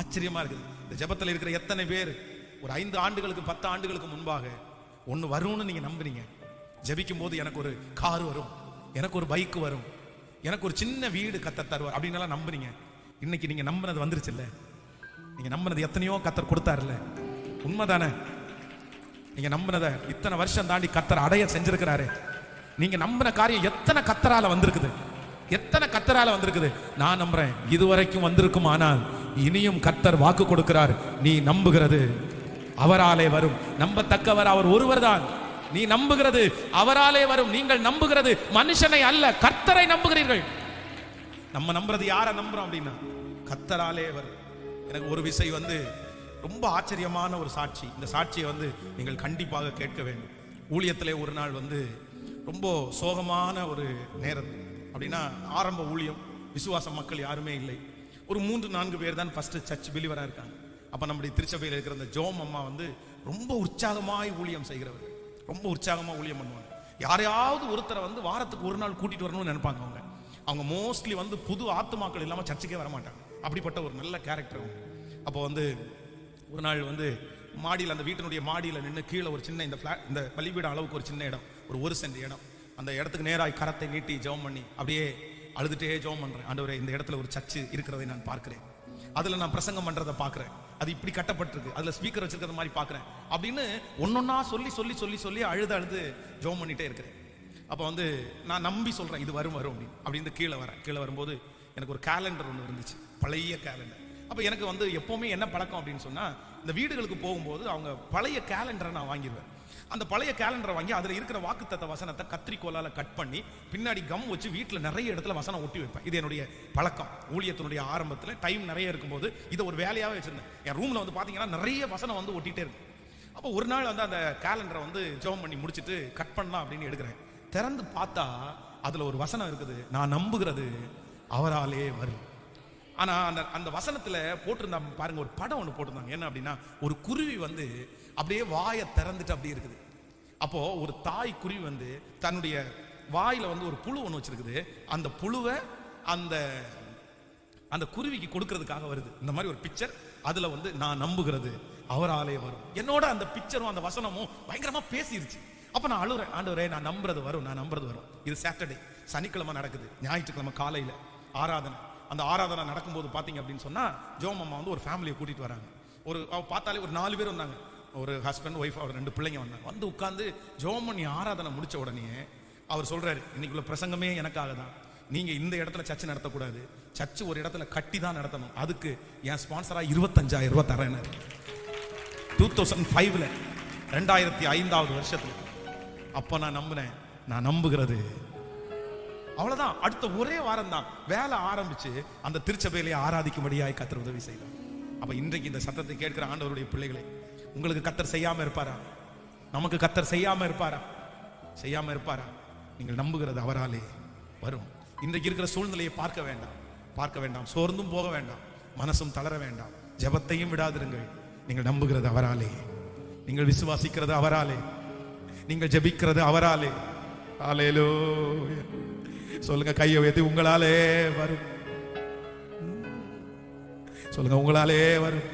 Speaker 1: ஆச்சரியமா இருக்குது. இந்த ஜெபத்துல இருக்கிற எத்தனை பேர் ஒரு 5 ஆண்டுகளுக்கு 10 ஆண்டுகளுக்கு முன்பாக ஒண்ணு வரும்னு நீங்க நம்புறீங்க? ஜெபிக்கும் போது எனக்கு ஒரு கார் வரும், எனக்கு ஒரு பைக் வரும், எனக்கு ஒரு சின்ன வீடு கர்த்தர் தருவார் அப்படின்னு நம்புறீங்க. இன்னைக்கு நீங்க நம்பினது வந்துருச்சு இல்ல? நீங்க நம்பினது எத்தனையோ கர்த்தர் கொடுத்தாருல்ல? உண்மைதானே? நீங்க நம்பினதை இத்தனை வருஷம் தாண்டி கர்த்தர் அடைய செஞ்சிருக்கிறாரு. நீங்க நம்பின காரியம் எத்தனை கர்த்தரால வந்திருக்குது, எத்தனை கர்த்தரால வந்திருக்குது. நான் நம்புறேன் இதுவரைக்கும் வந்திருக்கும், ஆனால் இனியும் கர்த்தர் வாக்கு கொடுக்கிறார். நீ நம்புகிறது அவராலே வரும். நம்பத்தக்கவர் அவர் ஒருவர் தான். நீ நம்புகிறது அவராலே வரும். நீங்கள் நம்புகிறது மனுஷனை அல்ல, கர்த்தரை நம்புகிறீர்கள். நம்ம நம்புறது யாரை நம்புறோம் அப்படின்னா கர்த்தராலே வரும். எனக்கு ஒரு விஷயம் ரொம்ப ஆச்சரியமான ஒரு சாட்சி. இந்த சாட்சியை நீங்கள் கண்டிப்பாக கேட்க வேண்டும். ஊழியத்திலே ஒரு நாள் ரொம்ப சோகமான ஒரு நேரம். அப்படின்னா ஆரம்ப ஊழியம், விசுவாச மக்கள் யாருமே இல்லை. ஒரு 3-4 பேர் தான் ஃபர்ஸ்ட் சர்ச் பிலிவரா இருக்காங்க. அப்ப நம்முடைய திருச்சபையில் இருக்கிற அந்த ஜோம் அம்மா ரொம்ப உற்சாகமாய் ஊழியம் செய்கிறவர், ரொம்ப உற்சாகமா ஊழியம் பண்ணுவாங்க. யாரையாவது ஒருத்தரை வாரத்துக்கு ஒரு நாள் கூட்டிட்டு வரணும்னு நினைப்பாங்க. அவங்க மோஸ்ட்லி புது ஆத்துமாக்கள் இல்லாம சர்ச்சுக்கே வர மாட்டாங்க. அப்படிப்பட்ட ஒரு நல்ல கேரக்டர். அப்போ ஒரு நாள் மாடியில், அந்த வீட்டினுடைய மாடியில் நின்று கீழே ஒரு சின்ன இந்த பள்ளிபீடம் அளவுக்கு ஒரு சின்ன இடம், ஒரு சென்ட் இடம். அந்த இடத்துக்கு நேராக கரத்தை நீட்டி ஜெபம் பண்ணி அப்படியே அழுதுட்டே ஜெபம் பண்றேன். ஆண்டவரே, இந்த இடத்துல ஒரு சர்ச்சு இருக்கிறதை நான் பார்க்கிறேன், அதுல நான் பிரசங்கம் பண்றதை பார்க்கிறேன், அது இப்படி கட்டப்பட்டிருக்கு, அதுல ஸ்பீக்கர் வச்சிருக்கிற மாதிரி பார்க்கிறேன் அப்படின்னு ஒன்னொன்னா சொல்லி சொல்லி சொல்லி சொல்லி அழுது ஜெபம் பண்ணிட்டே இருக்கிறேன். அப்போ நான் நம்பி சொல்றேன் இது வரும் அப்படின்னு கீழே வரும்போது எனக்கு ஒரு கேலண்டர் ஒன்று இருந்துச்சு, பழைய கேலண்டர். அப்போ எனக்கு எப்பவுமே என்ன பழக்கம் அப்படின்னு சொன்னா, இந்த வீடுகளுக்கு போகும்போது அவங்க பழைய கேலண்டரை நான் வாங்கிடுவேன். அந்த பழைய கேலண்டரை வாங்கி அதில் இருக்கிற வாக்குத்தத்த வசனத்தை கத்திரிக்கோலால் கட் பண்ணி பின்னாடி கம் வச்சு வீட்டில் நிறைய இடத்துல வசனம் ஒட்டி வைப்பேன். இது என்னுடைய பழக்கம். ஊழியத்தினுடைய ஆரம்பத்தில் டைம் நிறைய இருக்கும்போது இதை ஒரு வேலையாகவே வச்சிருந்தேன். என் ரூமில் வந்து பார்த்தீங்கன்னா நிறைய வசனம் வந்து ஒட்டிகிட்டே இருக்கும். அப்போ ஒரு நாள் வந்து அந்த கேலண்டரை வந்து ஜெபம் பண்ணி முடிச்சுட்டு கட் பண்ணலாம் அப்படின்னு எடுக்கிறேன். திறந்து பார்த்தா அதில் ஒரு வசனம் இருக்குது, நான் நம்புகிறது அவராலே வரும். ஆனால் அந்த வசனத்தில் போட்டிருந்தாங்க பாருங்க, ஒரு படம் ஒன்று போட்டிருந்தாங்க. என்ன அப்படின்னா, ஒரு குருவி வந்து அப்படியே வாயை திறந்துட்டு அப்படியே இருக்குது. அப்போ ஒரு தாய் குருவி வந்து தன்னுடைய வாயில வந்து ஒரு புழு ஒன்று வச்சிருக்குது. அந்த புழுவை அந்த குருவிக்கு கொடுக்கறதுக்காக வருது. இந்த மாதிரி ஒரு பிக்சர். அதுல வந்து நான் நம்புகிறது அவராலே வரும். என்னோட அந்த பிக்சரும் அந்த வசனமும் பயங்கரமா பேசிருச்சு. அப்ப நான் அழுறேன், ஆண்டவரே நான் நம்புறது வரும், நான் நம்புறது வரும். இது சாட்டர்டே, சனிக்கிழமை நடக்குது. ஞாயிற்றுக்கிழமை காலையில ஆராதனை. அந்த ஆராதனை நடக்கும்போது பாத்தீங்க அப்படின்னு சொன்னா ஜோம் அம்மா வந்து ஒரு ஃபேமிலியை கூட்டிட்டு வராங்க. பார்த்தாலே ஒரு 4 பேர் வந்தாங்க. ஒரு ஹஸ்பண்ட் ஒய்ஃப், அவர் 2 பிள்ளைங்க வந்தாங்க. வந்து உட்கார்ந்து ஜோம் பண்ணி ஆராதனை முடிச்ச உடனே அவர் சொல்றாரு, இன்னைக்குள்ள பிரசங்கமே எனக்காக தான். நீங்க இந்த இடத்துல சர்ச்சை நடத்தக்கூடாது, சர்ச்சு ஒரு இடத்துல கட்டி தான் நடத்தணும். அதுக்கு என் ஸ்பான்சரா 25,000 ரூபாய் தரேன். 2005 2005வது வருஷத்துல. அப்ப நான் நம்பினேன், நான் நம்புகிறது. அவ்வளவுதான். அடுத்த ஒரே வாரம் தான் வேலை ஆரம்பிச்சு அந்த திருச்சபையிலேயே ஆராதிக்கும்படியாய் கர்த்தர் உதவி செய்தார். அப்ப இன்றைக்கு இந்த சத்தத்தை கேட்கிற ஆண்டவருடைய பிள்ளைகளை, உங்களுக்கு கர்த்தர் செய்யாம இருப்பாரா? நமக்கு கர்த்தர் செய்யாம இருப்பாரா? செய்யாம இருப்பாரா? நீங்கள் நம்புகிறது அவராலே வரும். இன்றைக்கு இருக்கிற சூழ்நிலையை பார்க்க வேண்டாம், சோர்ந்தும் போக வேண்டாம், மனசும் தளர வேண்டாம், ஜெபத்தையும் விடாதிருங்கள். நீங்கள் நம்புகிறது அவராலே, நீங்கள் விசுவாசிக்கிறது அவராலே, நீங்கள் ஜெபிக்கிறது அவராலே. ஹல்லேலூயா. சொல்லுங்க, கையை உயர்த்தி, உங்களாலே வரும். சொல்லுங்க, உங்களாலே வரும்.